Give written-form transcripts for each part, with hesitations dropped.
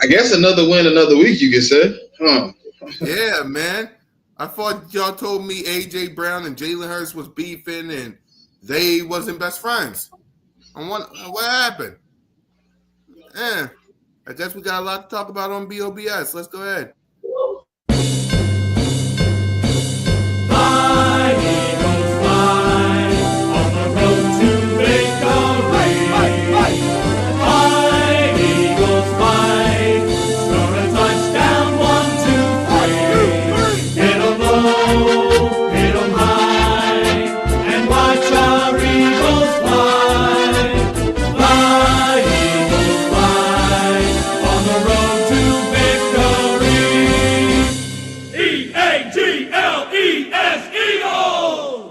guess another win, another week, you could say. Huh. Yeah, man. I thought y'all told me A.J. Brown and Jalen Hurts was beefing and they wasn't best friends. What happened? I guess we got a lot to talk about on B.O.B.S. Let's go ahead. Fly, Eagles, fly, on the road to victory. Fly, Eagles, fly, score a touchdown, 1, 2, 3. Hit 'em low, hit 'em high, and watch our Eagles fly. Fly, Eagles, fly, on the road to victory. E-A-G-L-E-S, Eagles!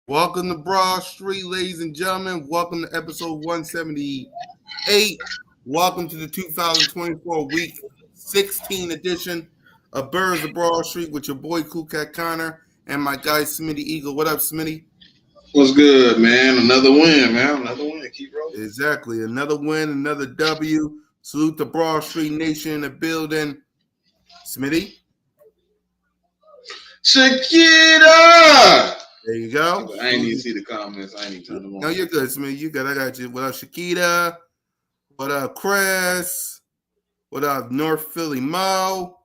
Welcome to Broad Street, ladies and gentlemen. Welcome to episode 178. Welcome to the 2024 week 16 edition of Birds of Broad Street with your boy Cool Cat Connor and my guy Smitty Eagle. What up, Smitty? What's good, man? Another win, man. Another win. Keep rolling. Exactly. Another win, another W. Salute the Broad Street Nation in the building. Smitty? Shakira! There you go. I ain't even see the comments. I ain't even turn them on. No, you're good, Smitty. I got you. What up, Shakita? What up, Chris? What up, North Philly Mo?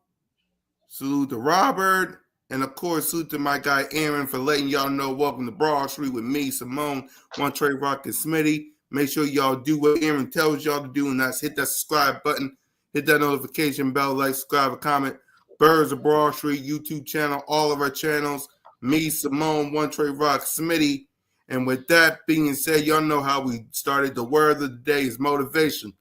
Salute to Robert. And, of course, salute to my guy Aaron for letting y'all know. Welcome to Broad Street with me, Simone, One Trey Rock, and Smitty. Make sure y'all do what Aaron tells y'all to do, and that's hit that subscribe button, hit that notification bell, like, subscribe, and comment. Birds of Broad Street YouTube channel, all of our channels. Me, Simone, One Trey Rock, Smitty. And with that being said, y'all know how we started. The word of the day is motivation.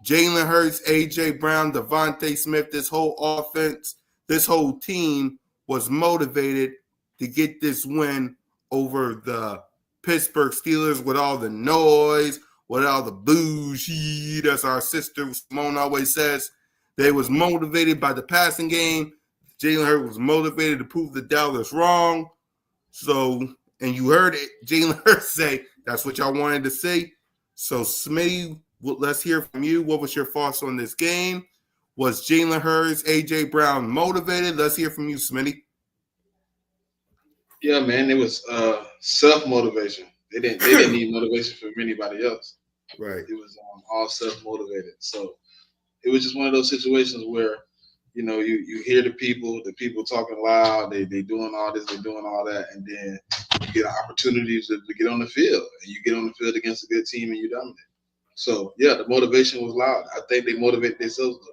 Jalen Hurts, A.J. Brown, Devontae Smith, this whole offense, this whole team was motivated to get this win over the Pittsburgh Steelers with all the noise, with all the bougie. That's our sister Simone always says. They was motivated by the passing game. Jalen Hurts was motivated to prove the Dallas wrong. So, and you heard it, Jalen Hurts say, that's what y'all wanted to see. So, Smitty, let's hear from you. What was your thoughts on this game? Was Jalen Hurts, A.J. Brown motivated? Let's hear from you, Smitty. Yeah, man, it was self-motivation. They didn't need motivation from anybody else. Right. It was all self-motivated. So it was just one of those situations where, you know, you hear the people talking loud, they doing all this, they doing all that, and then you get opportunities to get on the field, and you get on the field against a good team and you dominate. So yeah, the motivation was loud. I think they motivated themselves though.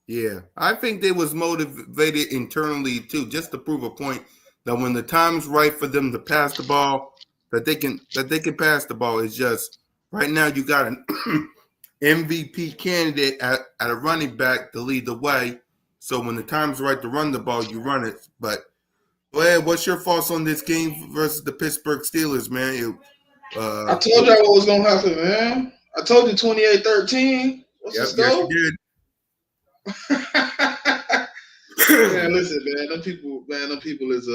Yeah, I think they was motivated internally too, just to prove a point that when the time's right for them to pass the ball, that they can pass the ball. It's just right now you got an MVP candidate at a running back to lead the way. So when the time's right to run the ball, you run it. But go ahead, what's your thoughts on this game versus the Pittsburgh Steelers, man? I told y'all what was gonna happen, man. I told you 28-13. What's the Yep, yes, score? you Man, did. listen, them people is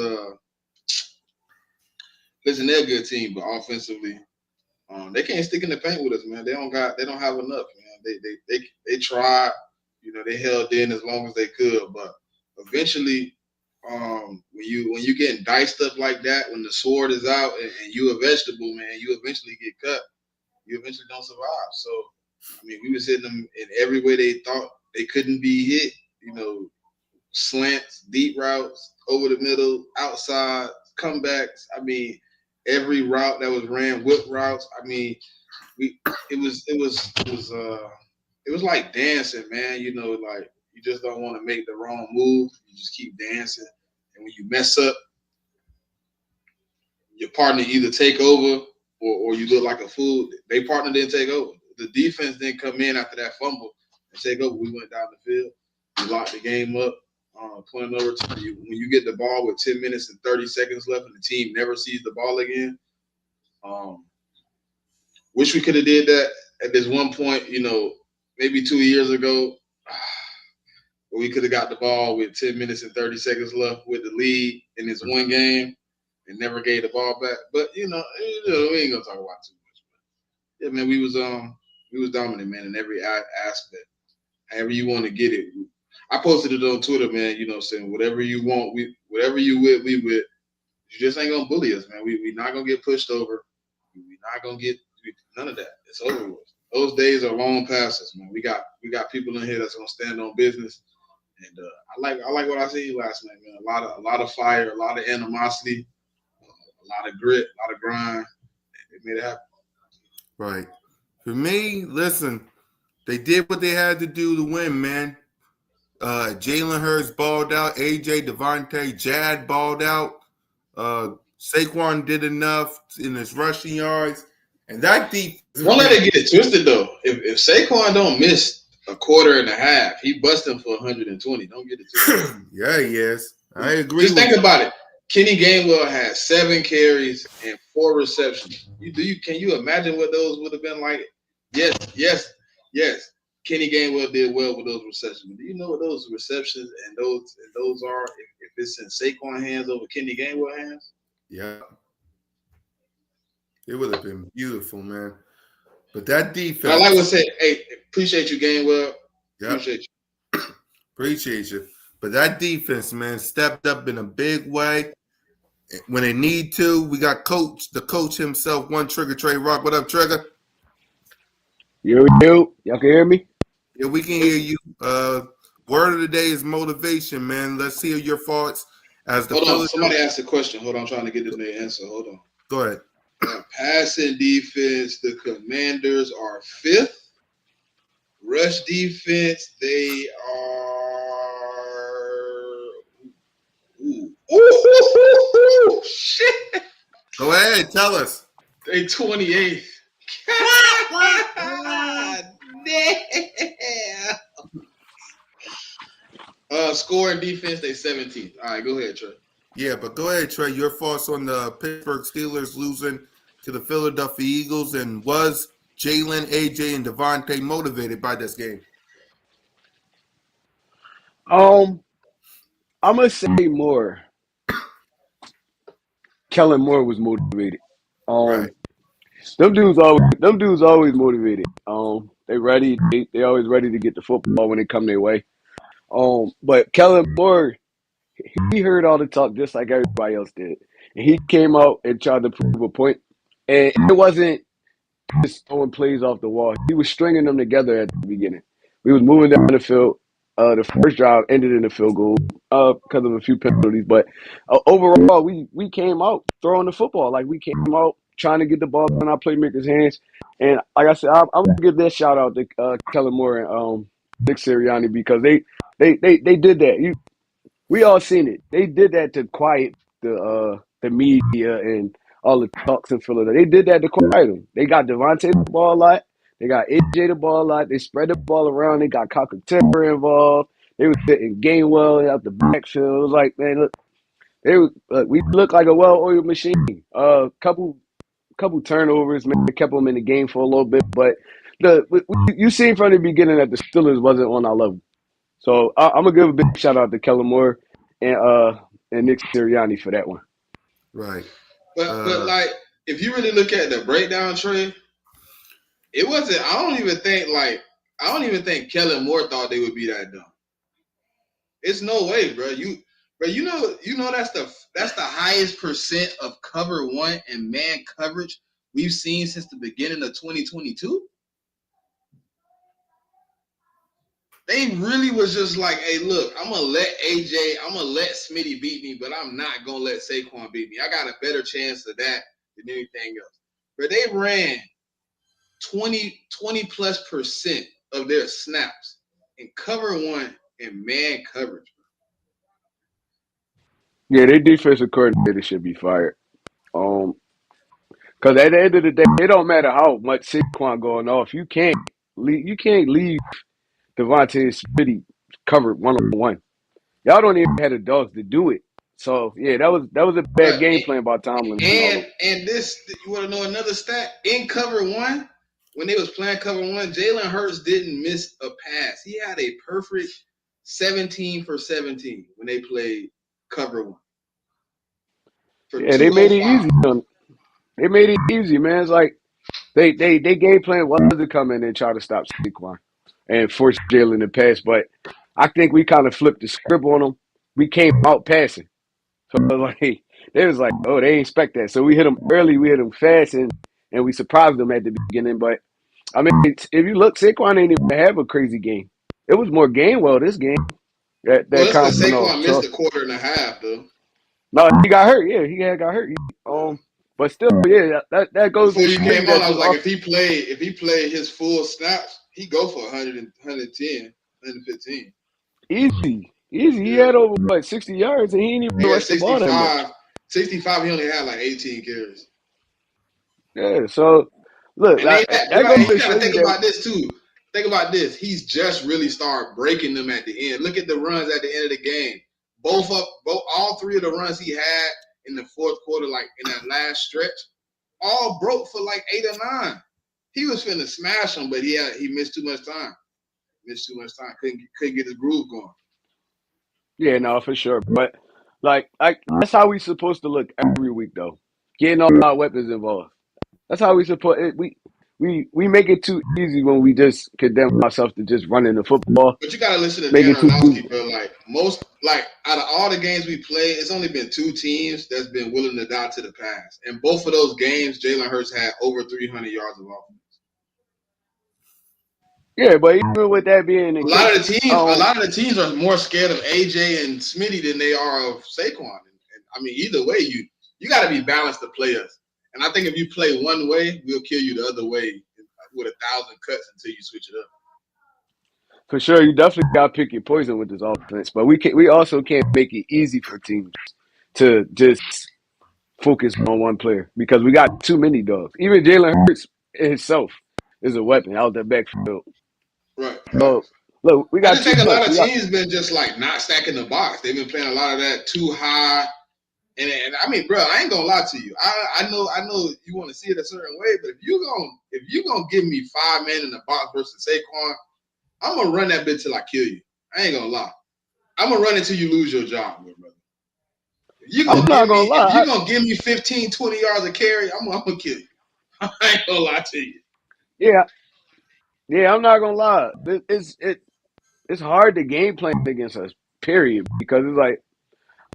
listen, they're a good team, but offensively, they can't stick in the paint with us, man. They don't have enough, man. They tried, they held in as long as they could, but eventually, when you getting diced up like that, when the sword is out and you a vegetable, man, you eventually get cut. You eventually don't survive. So, I mean, we was hitting them in every way they thought they couldn't be hit. Slants, deep routes, over the middle, outside, comebacks. I mean, every route that was ran, whip routes. I mean, it was like dancing, man. Like you just don't want to make the wrong move. You just keep dancing, and when you mess up, your partner either take over or you look like a fool. Their partner didn't take over. The defense didn't come in after that fumble and take over. We went down the field. We locked the game up. Point over to you. When you get the ball with 10 minutes and 30 seconds left and the team never sees the ball again, wish we could have did that at this one point, maybe 2 years ago. Where we could have got the ball with 10 minutes and 30 seconds left with the lead in this one game and never gave the ball back. But we ain't gonna talk about too much. But yeah, man, we was dominant, man, in every aspect. However you want to get it. I posted it on Twitter, man. Saying whatever you want, whatever you with, we with. You just ain't gonna bully us, man. We not gonna get pushed over. We not gonna get none of that. It's over with. Those days are long past us, man. We got people in here that's gonna stand on business. And I like what I seen last night, man. A lot of fire, a lot of animosity, a lot of grit, a lot of grind. It made it happen. Right. For me, listen, they did what they had to do to win, man. Jalen Hurts balled out. AJ, Devontae, Jad balled out. Saquon did enough in his rushing yards. And that defense. Don't let it get twisted, though. If Saquon don't miss a quarter and a half, he busting for 120. Don't get it twisted. Yeah, he is. I agree. Just think about it. Kenny Gainwell had 7 carries and 4 receptions. Can you imagine what those would have been like? Yes. Kenny Gainwell did well with those receptions. But do you know what those receptions and those are if it's in Saquon hands over Kenny Gainwell hands? Yeah. It would have been beautiful, man. But that defense. And I like what I said. Hey, appreciate you, Gainwell. Yep. Appreciate you. Appreciate you. But that defense, man, stepped up in a big way. When they need to, we got the coach himself, One Trigger Trey Rock. What up, Trigger? Yo, y'all can hear me? Yeah, we can hear you. Word of the day is motivation, man. Let's hear your thoughts as the. Hold on, somebody asked a question. Hold on, I'm trying to get them their answer. Hold on. Go ahead. Passing defense, the Commanders are 5th. Rush defense, they are. Ooh, shit. Go ahead, tell us. They 28th. God damn. Scoring defense, they 17th. All right, go ahead, Trey. Yeah, but go ahead, Trey. Your thoughts on the Pittsburgh Steelers losing to the Philadelphia Eagles, and was Jalen, AJ, and Devontae motivated by this game? I'm gonna say more. Kellen Moore was motivated. Right. Them dudes always motivated. They ready. They always ready to get the football when it come their way. But Kellen Moore, he heard all the talk just like everybody else did, and he came out and tried to prove a point. And it wasn't just throwing plays off the wall. He was stringing them together at the beginning. We was moving down the field. The first drive ended in a field goal because of a few penalties. But overall, we came out throwing the football. Like, we came out trying to get the ball in our playmakers' hands. And like I said, I'm going to give that shout out to Kellen Moore and Nick Sirianni, because they did that. We all seen it. They did that to quiet the media and all the talks in Philadelphia. They did that to quiet them. They got Devontae the ball a lot. They got AJ the ball a lot. They spread the ball around. They got Cockatera involved. They was hitting Gainwell out the backfield. It was like, man, look, we look like a well-oiled machine. Couple couple turnovers, man, kept them in the game for a little bit. But you seen from the beginning that the Steelers wasn't on our level. So I'm gonna give a big shout out to Kellen Moore and Nick Sirianni for that one. Right. But like, if you really look at the breakdown, Trey, it wasn't. I don't even think Kellen Moore thought they would be that dumb. It's no way, bro. You know that's the highest percent of cover one and man coverage we've seen since the beginning of 2022. They really was just like, hey, look, I'm gonna let Smitty beat me, but I'm not gonna let Saquon beat me. I got a better chance of that than anything else. But they ran 20+% of their snaps in cover one and man coverage. Yeah, their defensive coordinator should be fired. Because at the end of the day, it don't matter how much Saquon going off. You can't leave Devontae Smitty covered 1-on-1. Y'all don't even have the dogs to do it. So yeah, that was a bad But game plan by Tomlin and all of them. and this, you want to know another stat? In cover one, when they was playing cover one, Jalen Hurts didn't miss a pass. He had a perfect 17 for 17 when they played cover one for Yeah, they made it 205. easy. They made it easy, man. It's like they game plan was to come in and try to stop Saquon and force Jalen to pass, but I think we kind of flipped the script on them. We came out passing. So like they was like, oh, they ain't expect that. So we hit them early, we hit them fast, and we surprised them at the beginning. But I mean, if you look, Saquon ain't even have a crazy game. It was more Gainwell this game Well, that that's kind of because went off. Saquon missed So a quarter and a half, though. no, he got hurt. Yeah, he had got hurt. But still, yeah, that goes Before to you show you came on, that I this was like, if he played his full snaps, he go for 100, 110, 115. easy. He Yeah. had over 60 yards and he didn't He even had rush the ball that much. 65, he only had like 18 carries. Yeah, so look, And they that right, goes and you to got show to you think that about this too. Think about this. He's just really started breaking them at the end. Look at the runs at the end of the game. All three of the runs he had in the fourth quarter, like in that last stretch, all broke for like 8 or 9. He was finna smash them, but he missed too much time. Couldn't get his groove going. yeah, no, for sure. But like that's how we supposed to look every week though. Getting all our weapons involved. That's how we supposed we make it too easy when we just condemn ourselves to just running the football. But you gotta listen to Make Dan it too Orlowski, easy. bro. Out of all the games we played, it's only been 2 teams that's been willing to die to the pass. And both of those games, Jalen Hurts had over 300 yards of offense. Yeah, but even with that being the A lot case, of the teams are more scared of AJ and Smitty than they are of Saquon. And I mean, either way, you got to be balanced to play us. And I think if you play one way, we'll kill you the other way with 1,000 cuts until you switch it up. for sure, you definitely got to pick your poison with this offense. But we also can't make it easy for teams to just focus on one player because we got too many dogs. Even Jalen Hurts himself is a weapon out the backfield. Right. So look, we I got just two think a lot ducks. of We got teams been just like not stacking the box. They've been playing a lot of that too high. And I mean, bro, I ain't gonna lie to you. I know you want to see it a certain way, but if you gonna give me 5 men in the box versus Saquon, I'm gonna run that bit till I kill you. I ain't gonna lie. I'm gonna run until you lose your job, my brother. If you I'm gonna not give me gonna lie. 15, 20 yards of carry, I'm gonna kill you. I ain't gonna lie to you. Yeah, yeah, I'm not gonna lie. It's hard to game plan against us. Period, because it's like,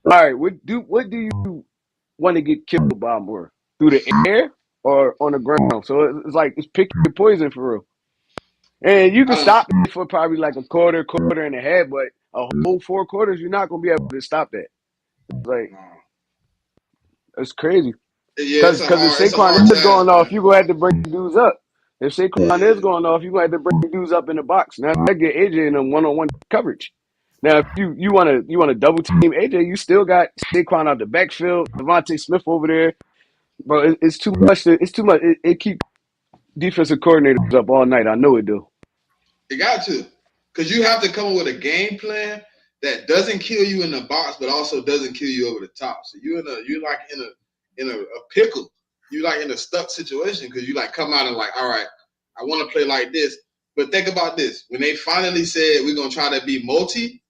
all right, what do you want to get killed by more through the air or on the ground? So it's like it's pick your poison for real. And you can I don't stop it for probably like a quarter and a half, but a whole 4 quarters, you're not gonna be able to stop that. Like know. it's crazy. Yeah, Because if it's a Saquon hard is going task, off, man. you gonna have to bring dudes up. If Saquon is Yeah. going off, you gonna have to bring dudes up in the box. Now that get AJ in a 1-on-1 coverage. Now if you wanna double team AJ, you still got Saquon out the backfield, Devontae Smith over there. Bro, it's too much. It's too much. It keep defensive coordinators up all night. I know it do. You got to. Because you have to come up with a game plan that doesn't kill you in the box, but also doesn't kill you over the top. So you're like in a pickle. you like in a stuck situation because you like come out and like, all right, I want to play like this. But think about this: when they finally said we're gonna try to be multi,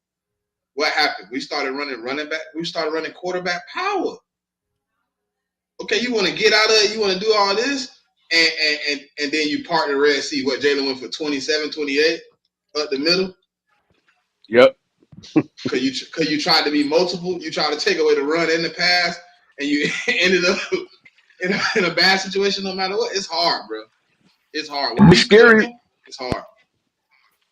what happened? We started running back. We started running quarterback power. Okay, you want to get out of it. You want to do all this, and then you part the Red Sea. What Jalen went for 27, 28 up the middle. Yep. Cause you tried to be multiple. You tried to take away the run and the pass, and you ended up in a bad situation. No matter what, it's hard, bro. It's hard. When It's you scary. clicking, it's hard.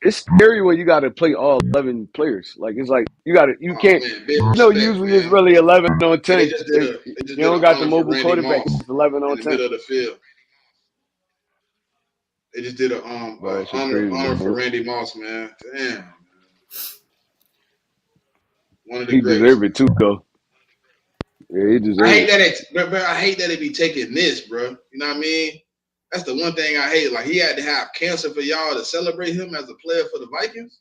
It's scary when you got to play all 11 players. Like it's like you Oh can't. man, big You know, respect, usually it's man. really 11 on And 10. You they just did don't an got the honor for mobile Randy quarterback. Moss It's 11 in on the 10. middle of the field. They just did a Bro, that shit crazy, honor for man. Randy Moss, man. Damn, one of the He greats, deserved man. it too, though. Yeah, he I deserved hate it. that but I hate that it be taking this, bro. You know what I mean? That's the one thing I hate. Like he had to have cancer for y'all to celebrate him as a player for the Vikings.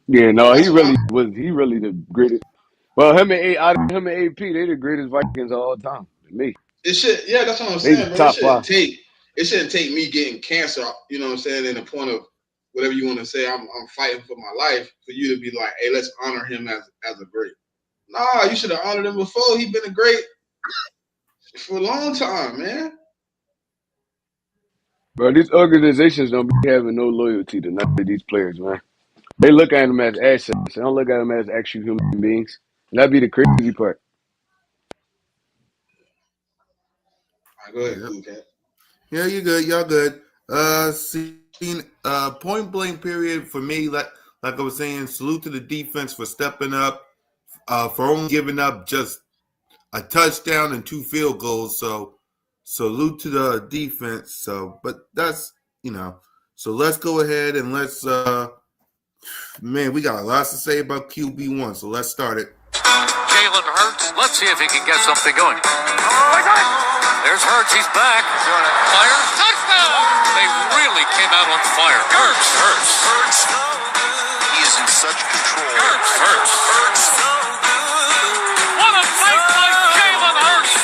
Yeah, no, he That's what really was. He really the greatest. Well, out of him and AP, they the greatest Vikings of all time. To me, it should. Yeah, that's what I'm they saying, bro. top five. It shouldn't take me getting cancer. You know what I'm saying? In the point of whatever you want to say, I'm fighting for my life for you to be like, hey, let's honor him as a great. Nah, you should have honored him before. He been a great for a long time, man. Bro, these organizations don't be having no loyalty to none of these players, man. They look at them as assets. They don't look at them as actual human beings. And that'd be the crazy part. All right, go ahead, Yep. cool cat. Yeah, you good. Y'all good. Point blank period for me. Like I was saying, salute to the defense for stepping up. For only giving up just a touchdown and 2 field goals. So salute to the defense. So, but that's So let's go ahead and let's. Man, we got lots to say about QB1. So let's start it. Jalen Hurts. Let's see if he can get something going. There's Hurts. He's back. Fire. Touchdown. They really came out on fire. Hurts. He is in such control. Hurts. What a play by Jalen Hurts.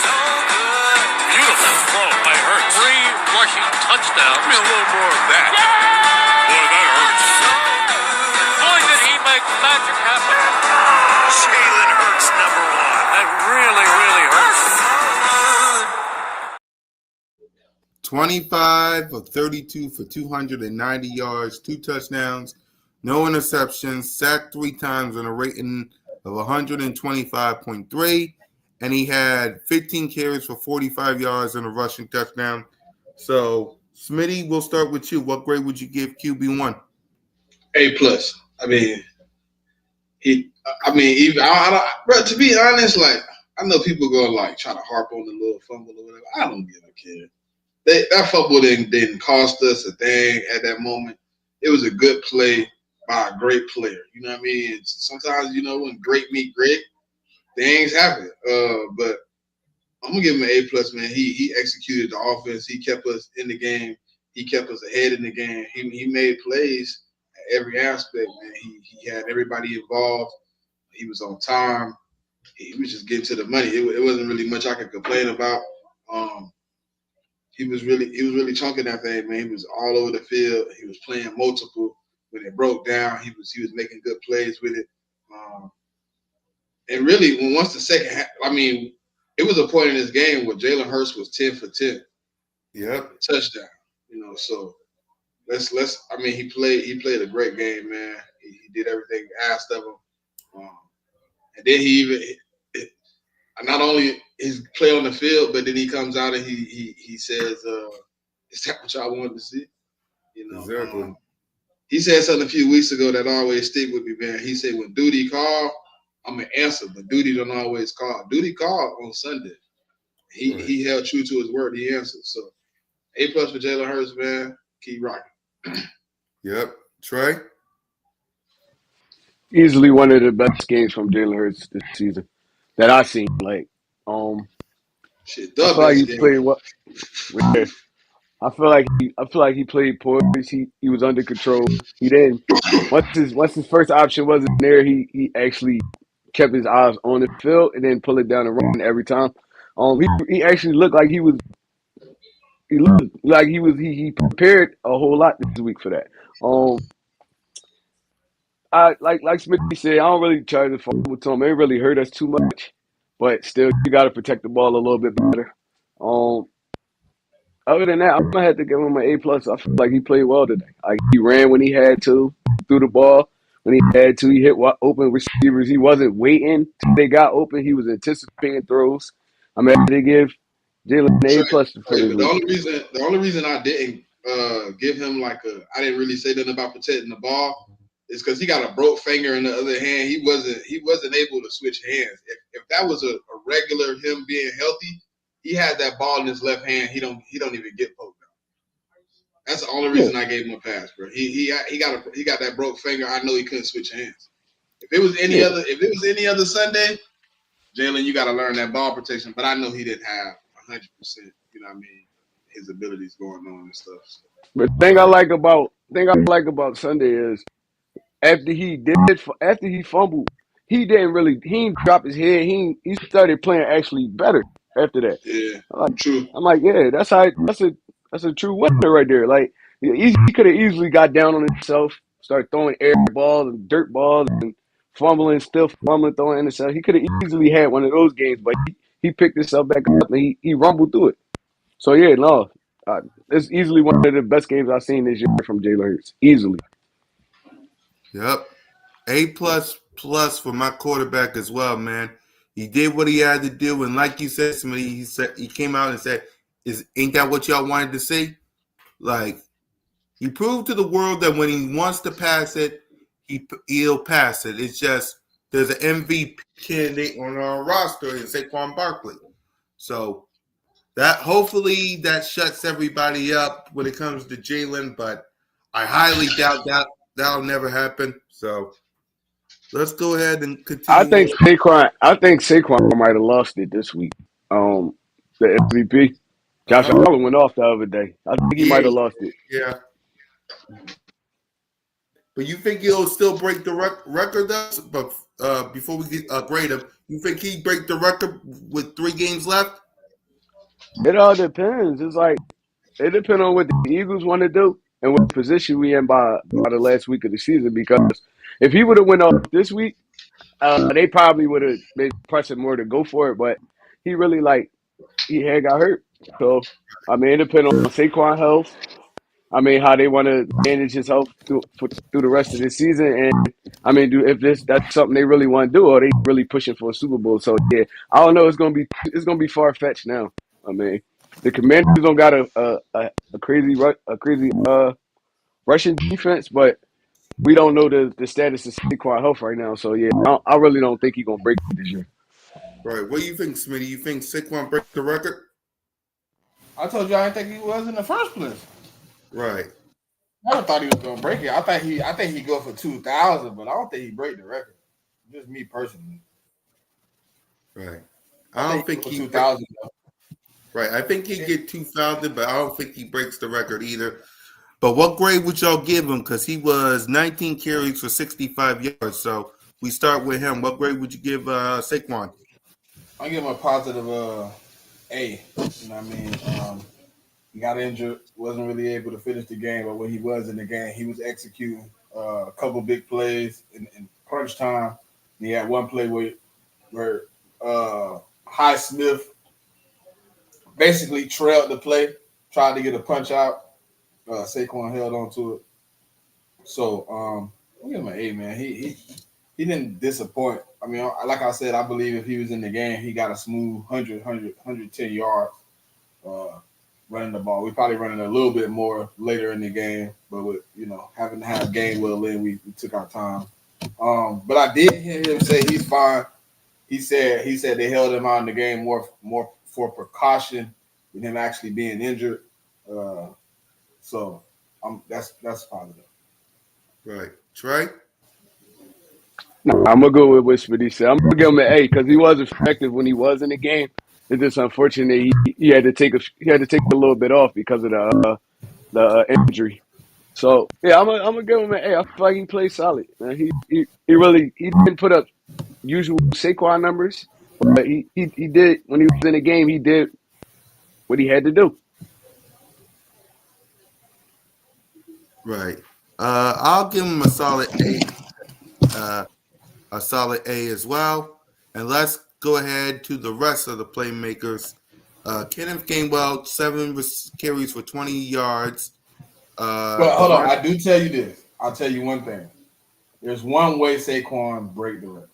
Beautiful throw by Hurts. 3 rushing touchdowns. Give me a little more of that. Boy, that hurts. Boy, did he make magic happen. Jalen Hurts, number 1. That really, really hurts. 25 of 32 for 290 yards, 2 touchdowns, no interceptions, sacked 3 times on a rating of 125.3, and he had 15 carries for 45 yards and a rushing touchdown. So, Smitty, we'll start with you. What grade would you give QB1? A plus. I mean, even bro. To be honest, like I know people go like try to harp on the little fumble or whatever. I don't give a care. That fumble didn't cost us a thing at that moment. It was a good play by a great player. You know what I mean? Sometimes when great meet great, things happen. But I'm gonna give him an A plus, man. He executed the offense. He kept us in the game. He kept us ahead in the game. He made plays at every aspect, man. He had everybody involved. He was on time. He was just getting to the money. It wasn't really much I could complain about. He was really chunking that thing, man. He was all over the field. He was playing multiple. When it broke down, he was making good plays with it. And really, once the second half, I mean, it was a point in this game where Jalen Hurts was 10 for 10. Yep. Touchdown. So let's I mean, he played a great game, man. He did everything asked of him. And then not only his play on the field, but then he comes out and he says, "Is that what y'all wanted to see?" Exactly. He said something a few weeks ago that always stick with me, man. He said, "When duty call, I'm gonna answer, but duty don't always call. Duty called on Sunday. He held true to his word. He answered. So, A plus for Jalen Hurts, man. Keep rocking." Yep. Trey? Easily one of the best games from Jalen Hurts this season that I've seen. Like, Shit, I the feel like best he game. played well. Yeah. I feel like he played poised. He was under control. He didn't once his first option wasn't there. He actually kept his eyes on the field and then pull it down and run every time. He actually looked like he prepared a whole lot this week for that. I like Smitty said, I don't really charge the fumble to him. It really hurt us too much, but still, you got to protect the ball a little bit better. Um, Other than that, I'm gonna have to give him an A+. I feel like he played well today. Like he ran when he had to, threw the ball when he had to. He hit open receivers. He wasn't waiting till they got open. He was anticipating throws. I'm gonna have to give Jalen an Trey, A+ for Trey, this but week. the only reason I didn't give him I didn't really say nothing about protecting the ball is because he got a broke finger in the other hand. He wasn't able to switch hands. If that was a regular him being healthy, he had that ball in his left hand. He don't even get poked out. That's the only Yeah, reason I gave him a pass, bro. He got that broke finger. I know he couldn't switch hands. If it was yeah. any other Sunday, Jalen, you got to learn that ball protection. But I know he didn't have 100%. You know what I mean? His abilities going on and stuff. So. But Right. the thing I like about Sunday is after he fumbled, he didn't drop his head. He started playing actually better after that. Yeah, I'm like, true. I'm like, yeah, that's a true winner right there. Like he could have easily got down on himself, started throwing air balls and dirt balls and still fumbling, throwing interceptions. He could have easily had one of those games, but he picked himself back up and he rumbled through it. So yeah, no, it's easily one of the best games I've seen this year from Jalen Hurts. Easily. Yep. A++ for my quarterback as well, man. He did what he had to do, and like you said, somebody he came out and said, ain't that what y'all wanted to see?" Like he proved to the world that when he wants to pass it, he'll pass it. It's just there's an MVP candidate on our roster in Saquon Barkley. So that hopefully that shuts everybody up when it comes to Jalen, but I highly doubt that'll never happen. So let's go ahead and I continue think on. Saquon might have lost it this week. Um, the MVP. Josh Uh-huh. Allen went off the other day. I think he Yeah, might have lost it. yeah. But you think he'll still break the record, though? But before we get grade him, you think he break the record with 3 games left? It all depends. It's like it depends on what the Eagles want to do and what position we in by the last week of the season. Because if he would have went off this week, they probably would have been pressing more to go for it. But he really he had got hurt. So I mean, it depends on Saquon health. I mean, how they want to manage his health through the rest of the season, and I mean, if that's something they really want to do, or they really pushing for a Super Bowl. So yeah, I don't know. It's gonna be far fetched now. I mean, the Commanders don't got a crazy rushing defense, but we don't know the status of Saquon health right now. So yeah, I really don't think he's gonna break it this year. Right. What do you think, Smitty? You think Saquon break the record? I told you I didn't think he was in the first place. Right. I never thought he was gonna break it. I think he go for 2,000, but I don't think he break the record. Just me personally. Right. I I don't think he think go for he 2,000 though. right. I think he get 2,000, but I don't think he breaks the record either. But what grade would y'all give him? Because he was 19 carries for 65 yards. So we start with him. What grade would you give Saquon? I give him a positive A. You know what I mean? He got injured, wasn't really able to finish the game, but when he was in the game, he was executing a couple big plays in crunch time. He had one play where High Smith basically trailed the play, tried to get a punch out. Saquon held on to it. So I'll give him an A, man. He didn't disappoint. I mean, like I said, I believe if he was in the game, he got a smooth 110 yards running the ball. We probably running a little bit more later in the game, but with having to have game well in, we took our time. But I did hear him say he's fine. He said they held him out in the game more for precaution than him actually being injured. So that's positive. Right. Trey? No, I'm gonna go with what Smitty said. I'm gonna give him an A because he was effective when he was in the game. It's just unfortunate he had to take a little bit off because of the injury. So yeah, I'm gonna give him an A. I feel like he played solid. Man. He really he didn't put up usual Saquon numbers, but he did when he was in the game. He did what he had to do. Right. I'll give him a solid A. A solid A as well. And let's go ahead to the rest of the playmakers. Kenneth Gainwell, 7 carries for 20 yards. But hold on, I do tell you this. I'll tell you one thing. There's one way Saquon break the record.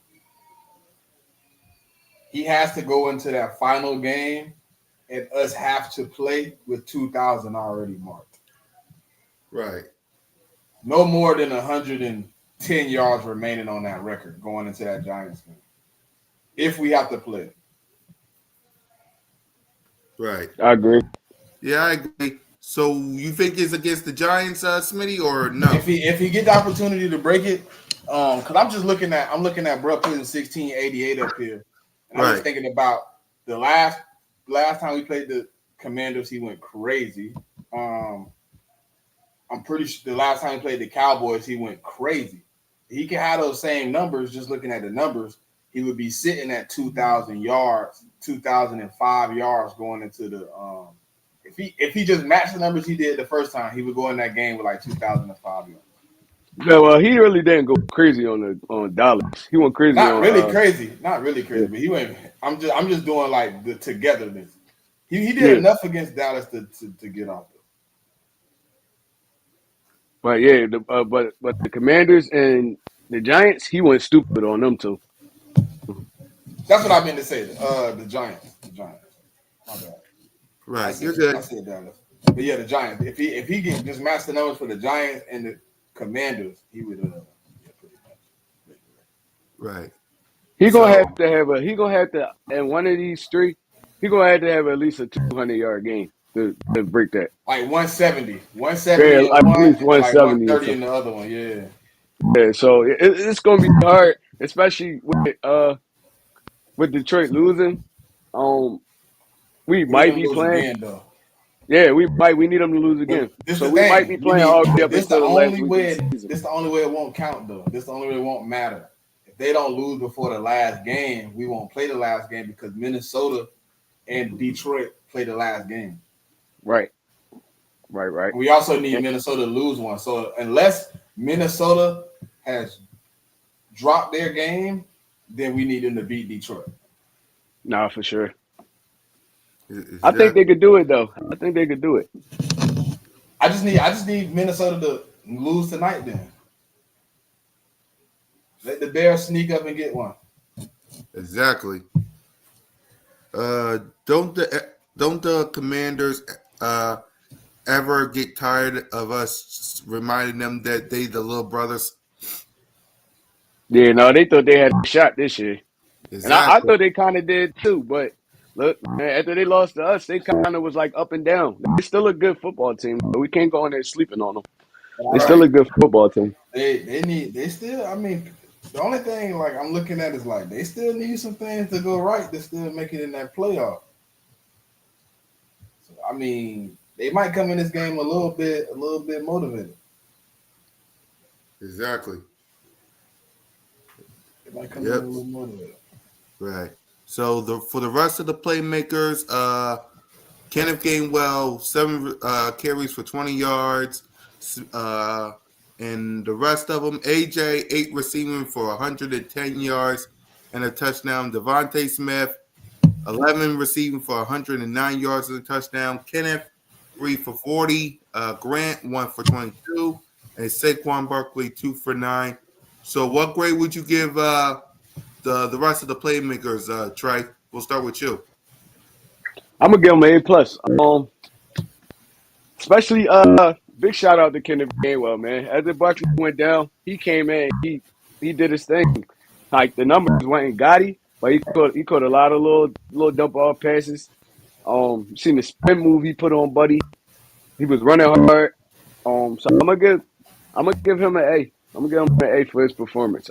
He has to go into that final game and us have to play with 2,000 already marked. Right. No more than 110 yards remaining on that record going into that Giants game. If we have to play. Right. I agree. Yeah, I agree. So you think it's against the Giants, Smitty, or no? If he get the opportunity to break it, because I'm looking at bro putting 1688 up here. And I was thinking about the last time we played the Commanders, he went crazy. I'm pretty sure the last time he played the Cowboys, he went crazy. He can have those same numbers. Just looking at the numbers, he would be sitting at 2,000 yards, 2,005 yards going into the. If he just matched the numbers he did the first time, he would go in that game with like 2,005 yards. Yeah, well, he really didn't go crazy on Dallas. He went crazy. Not really crazy, but he went. I'm just doing like the togetherness. He did enough against Dallas to get off. But yeah, but the Commanders and the Giants, he went stupid on them too. That's what I meant to say. The Giants. My bad. Right, you're good. I said Dallas, but yeah, the Giants. If he can just match the numbers for the Giants and the Commanders, he would. Right. He gonna have to in one of these three. He gonna have to have at least a 200-yard game to break that. Like 170 Yeah, in like one, at least and like 170 130 in the other one. Yeah. Yeah, so it's gonna be hard, especially with Detroit losing. We might be playing. Again, though. Yeah, we need them to lose again. So we might be playing all the way up until the last week of the season. This the only way it won't count, though. This the only way it won't matter. If they don't lose before the last game, we won't play the last game because Minnesota and Detroit play the last game. Right. We also need Minnesota to lose one. So unless Minnesota has dropped their game, then we need them to beat Detroit. Nah, for sure. I think they could do it, though. I think they could do it. I just need Minnesota to lose tonight. Then let the Bears sneak up and get one. Exactly. Don't the Commanders ever get tired of us reminding them that they the little brothers? Yeah, no, they thought they had a shot this year. Exactly. And I thought they kind of did too, but look, man, after they lost to us, they kind of was like up and down. They're still a good football team, but we can't go in there sleeping on them. They're still a good football team. They still, I mean, the only thing like I'm looking at is like they still need some things to go right to still make it in that playoff. So I mean, they might come in this game a little bit motivated. Exactly. They might come in a little motivated. Right. So for the rest of the playmakers, Kenneth Gainwell, 7 carries for 20 yards. And the rest of them, AJ, 8 receiving for 110 yards and a touchdown. Devontae Smith, 11 receiving for 109 yards and a touchdown. Kenneth, 3 for 40. Grant, 1 for 22. And Saquon Barkley, 2 for 9. So what grade would you give the rest of the playmakers, Trey? We'll start with you. I'm gonna give him an A+. Especially big shout out to Kenneth Gainwell, man. As the Bucks went down, he came in, he did his thing. Like the numbers weren't gaudy, but he caught a lot of little dump off passes. Seen the spin move he put on Buddy. He was running hard. So I'm gonna give him an A. I'm gonna give him an A for his performance.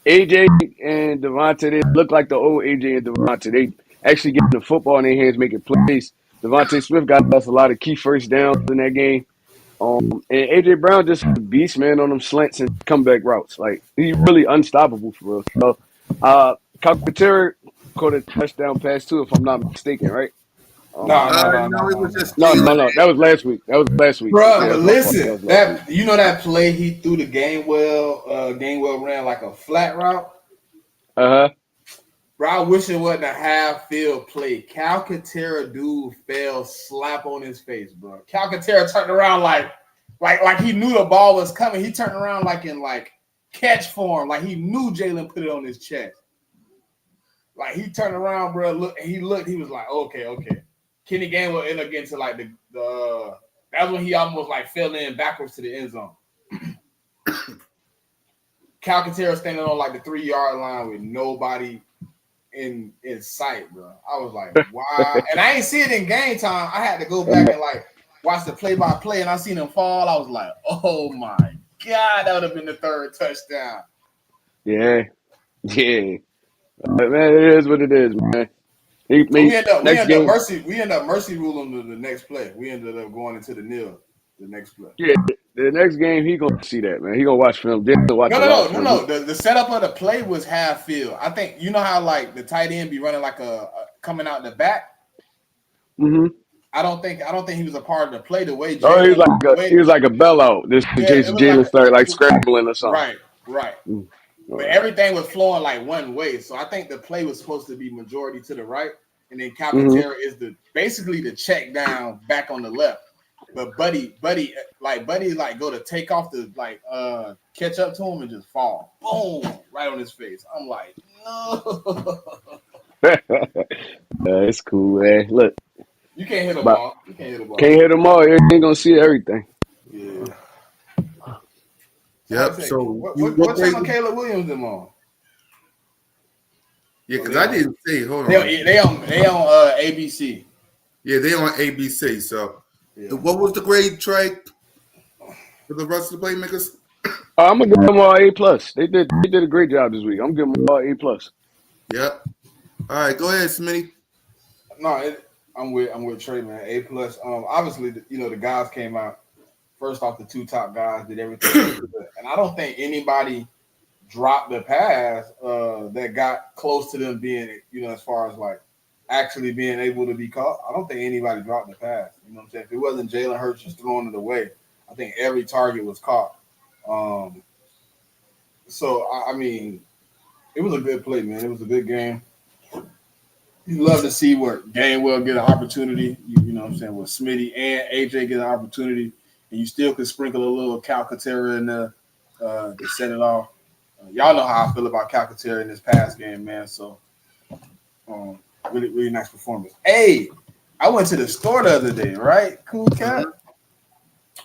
AJ and Devontae, they look like the old AJ and Devontae. They actually getting the football in their hands, making plays. Devontae Smith got us a lot of key first downs in that game. And AJ Brown just a beast, man, on them slants and comeback routes. Like he's really unstoppable for us. So Calcaterra caught a touchdown pass too, if I'm not mistaken, right? No, no, no, no, No, it no, was no. just No, no, Jalen. no. That was last week. That was last week. Bruh, Yeah, but that's my fault. That listen, was last week. that you know that play he threw to Gainwell ran like a flat route. Uh-huh. Bro, I wish it wasn't a half field play. Calcaterra dude fell slap on his face, bro. Calcaterra turned around like he knew the ball was coming. He turned around like in catch form, like he knew Jalen put it on his chest. Like he turned around, bro. He was like, okay. Kenny Gainwell ended up getting to like the that's when he almost like fell in backwards to the end zone. Calcaterra standing on like the 3-yard line with nobody in sight, bro. I was like, wow. And I ain't see it in game time. I had to go back and like watch the play-by-play, and I seen him fall. I was like, oh my God, that would have been the third touchdown. Yeah. Yeah. Man, it is what it is, man. So we end up Next game. mercy ruling the next play. We ended up going into the nil the next play. Yeah, the next game he gonna see that, man. He gonna watch film. Jalen watch a lot of film. No. The setup of the play was half field. I think you know how like the tight end be running like a coming out the back. Mm-hmm. I don't think he was a part of the play the way Oh, Jalen. he was like a bell out. This in case It was like Jalen started like scrambling or something. right. Mm. All But right. everything was flowing like one way. So I think the play was supposed to be majority to the right, and then Mm-hmm. Calcaterra is basically the check down back on the left. But Buddy go to take off to catch up to him and just fall. Boom, right on his face. I'm like, no. It's cool, man. Look, You can't hit a but ball. You can't hit a ball. can't hit them all. You ain't gonna see everything. Yeah. Yep. Say, So what channel Caleb Williams them on? Yeah, because I didn't see. Hold on. They on ABC. Yeah, they on ABC. So, Yeah. what was the grade, Trey, for the rest of the playmakers? I'm gonna give them all A plus. They did a great job this week. I'm giving them all A plus. Yep. All right, go ahead, Smitty. No, I'm with Trey, man. A plus. Obviously, the guys came out first off. The two top guys did everything, and I don't think anybody dropped the pass that got close to them being, as far as like actually being able to be caught. I don't think anybody dropped the pass. You know what I'm saying? If it wasn't Jalen Hurts just throwing it away, I think every target was caught. So I mean, it was a good play, man. It was a good game. You love to see where Gainwell get an opportunity. You know what I'm saying? Where Smitty and AJ get an opportunity, and you still could sprinkle a little Calcaterra in there to set it off. Y'all know how I feel about Calcaterra in this past game, man. So, really, really nice performance. Hey, I went to the store the other day, right? Cool cat.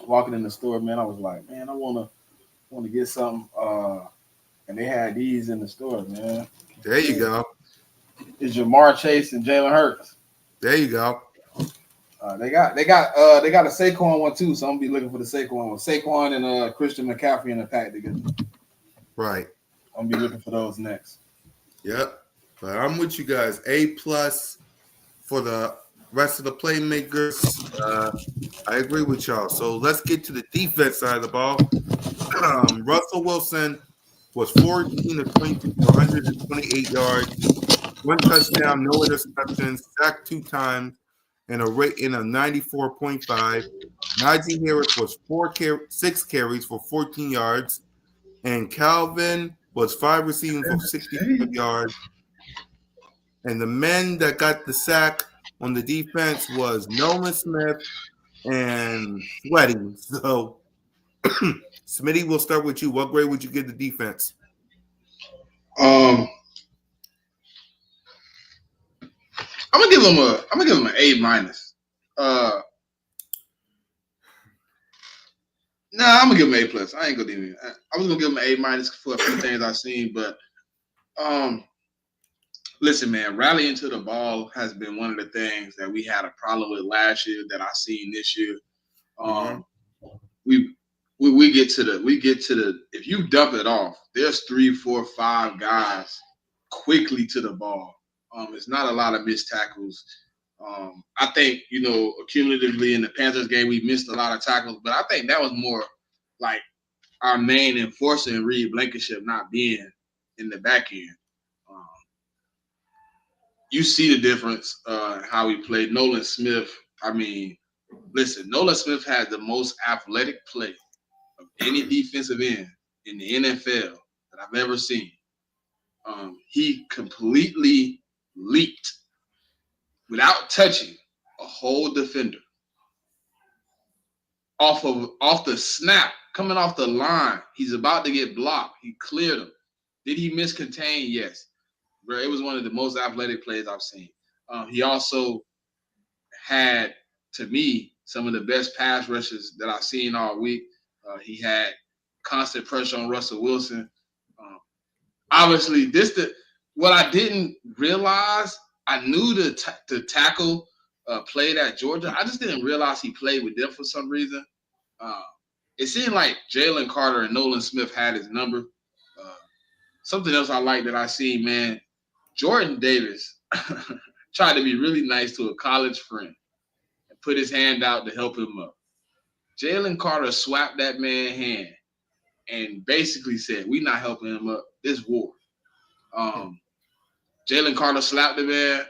Walking in the store, man, I was like, man, I wanna get something. And they had these in the store, man. There you go. It's Jamar Chase and Jalen Hurts. There you go. They got a Saquon one too, so I'm gonna be looking for the Saquon one. Saquon and Christian McCaffrey in the pack together. Right. I'm gonna be looking for those next. Yep. But I'm with you guys. A plus for the rest of the playmakers. I agree with y'all. So let's get to the defense side of the ball. Russell Wilson was 14 of 22 for 128 yards, 1 touchdown, no interceptions, sacked 2 times, and a rating of 94.5. Najee Harris was 6 carries for 14 yards, and Calvin was 5 receiving for 65 yards. And the men that got the sack on the defense was Nolan Smith and Sweaty. So, Smitty, we'll start with you. What grade would you give the defense? I'm gonna give him an A minus. I'm gonna give him an A plus. I ain't gonna give him. I was gonna give him an A minus for a few things I've seen, but listen, man, rallying to the ball has been one of the things that we had a problem with last year that I seen this year. We get to the if you dump it off, there's 3, 4, 5 guys quickly to the ball. It's not a lot of missed tackles. I think, accumulatively in the Panthers game, we missed a lot of tackles, but I think that was more like our main enforcer in Reed Blankenship not being in the back end. you see the difference how he played. Nolan Smith, I mean, listen, Nolan Smith had the most athletic play of any defensive end in the NFL that I've ever seen. He completely leaped without touching a whole defender off the snap, coming off the line. He's about to get blocked. He cleared him. Did he miss contain? Yes. Bro, it was one of the most athletic plays I've seen. He also had, to me, some of the best pass rushes that I've seen all week. He had constant pressure on Russell Wilson. Obviously, what I didn't realize. I knew the tackle played at Georgia. I just didn't realize he played with them for some reason. Uh, it seemed like Jalen Carter and Nolan Smith had his number. Something else I like that I see, man, Jordan Davis tried to be really nice to a college friend and put his hand out to help him up. Jalen Carter swapped that man's hand and basically said, "We not helping him up. This war." Jalen Carter slapped the man.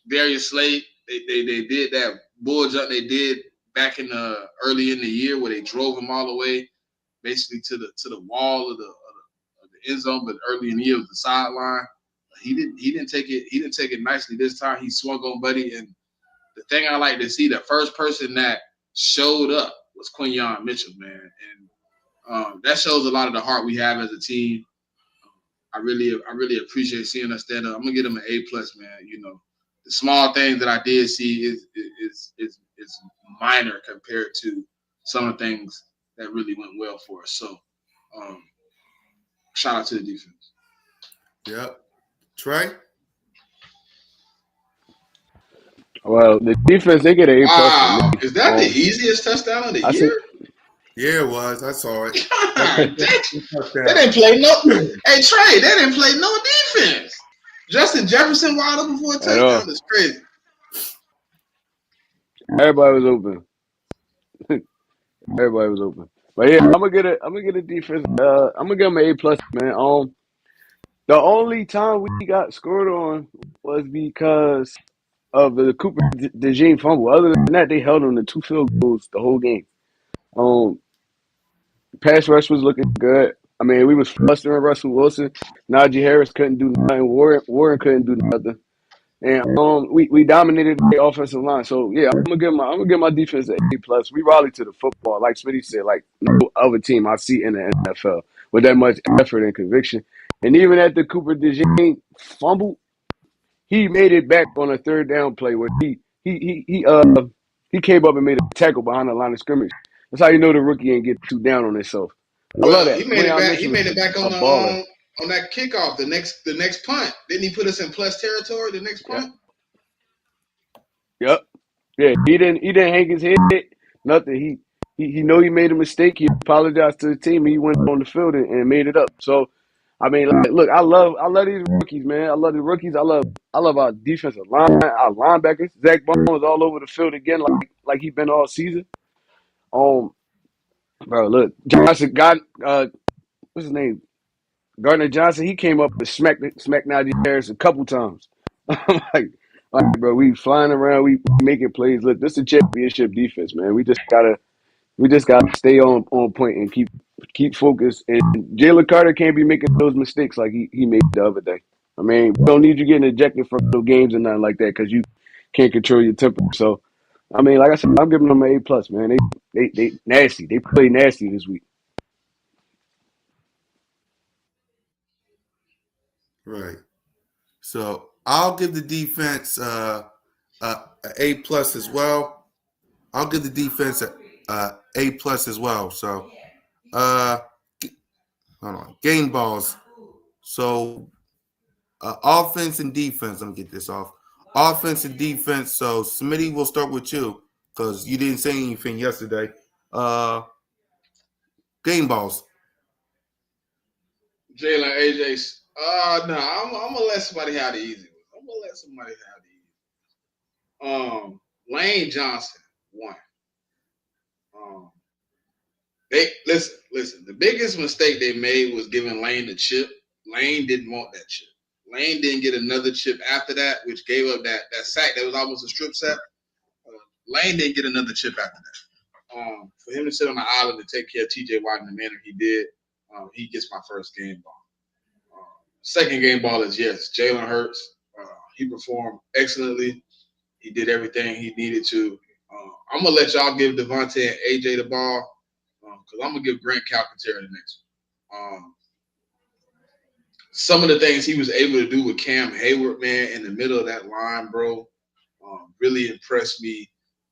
Darius Slade, they did that bull jump they did back in the early in the year where they drove him all the way basically to the wall of the end zone, but early in the year was the sideline. He didn't take it nicely this time. He swung on Buddy, and the thing I like to see, the first person that showed up was Quinyon Mitchell, man, and that shows a lot of the heart we have as a team. I really appreciate seeing us stand up. I'm gonna give him an A plus, man. You know, the small things that I did see is minor compared to some of the things that really went well for us. So, shout out to the defense. Yep. Trey? Well, the defense, they get an A plus from Wow, me. is that the easiest touchdown of the I said, year? Yeah, it was. I saw it. God, they didn't play no. Hey Trey, they didn't play no defense. Justin Jefferson wide open for a at all. touchdown. That's crazy. Everybody was open. Everybody was open. But yeah, I'm gonna get a defense. I'm gonna give them an A plus, man. The only time we got scored on was because of the Cooper DeJean fumble. Other than that, they held on to 2 field goals the whole game. Pass rush was looking good. I mean, we was flustering Russell Wilson. Najee Harris couldn't do nothing. Warren couldn't do nothing. And we dominated the offensive line. So yeah, I'm gonna give my defense an A plus. We rallied to the football, like Smitty said, like no other team I see in the NFL with that much effort and conviction. And even at the Cooper DeJean fumble, he made it back on a third down play where he came up and made a tackle behind the line of scrimmage. That's how you know the rookie ain't get too down on himself. I love Well, that. he made it back. He Mitchell made is it back a baller. on that kickoff. The next punt. Didn't he put us in plus territory? The next punt. Yep. Yeah, he didn't hang his head, nothing. He know he made a mistake. He apologized to the team. He went on the field and made it up. So, I mean, like, look, I love these rookies, man. I love the rookies. I love our defensive line, our linebackers. Zach Bone was all over the field again, like he been all season. Bro, look, Johnson got what's his name? Gardner Johnson. He came up and smacked Najee Harris a couple times. I'm like, bro, we flying around, we making plays. Look, this is a championship defense, man. We just gotta stay on point and keep focused. And Jalen Carter can't be making those mistakes like he made the other day. I mean, we don't need you getting ejected from those games and nothing like that because you can't control your temper. So, I mean, like I said, I'm giving them an A plus, man. They nasty. They play nasty this week. Right. So I'll give the defense A plus as well. I'll give the defense A plus as well. So, hold on. Game balls. So, offense and defense. Let me get this off. Offense and defense. So, Smitty, we'll start with you because you didn't say anything yesterday. Game balls. Jalen AJ. No, I'm gonna let somebody have the easy one. I'm gonna let somebody have the easy. Lane Johnson won. They listen. The biggest mistake they made was giving Lane the chip. Lane didn't want that chip. Lane didn't get another chip after that, which gave up that sack that was almost a strip sack. Lane didn't get another chip after that. For him to sit on the island and take care of T.J. Watt in the manner he did, he gets my first game ball. Second game ball is, yes, Jalen Hurts. He performed excellently. He did everything he needed to. I'm going to let y'all give Devontae and AJ the ball because I'm going to give Grant Calcaterra the next one. Some of the things he was able to do with Cam Hayward, man, in the middle of that line, bro, really impressed me.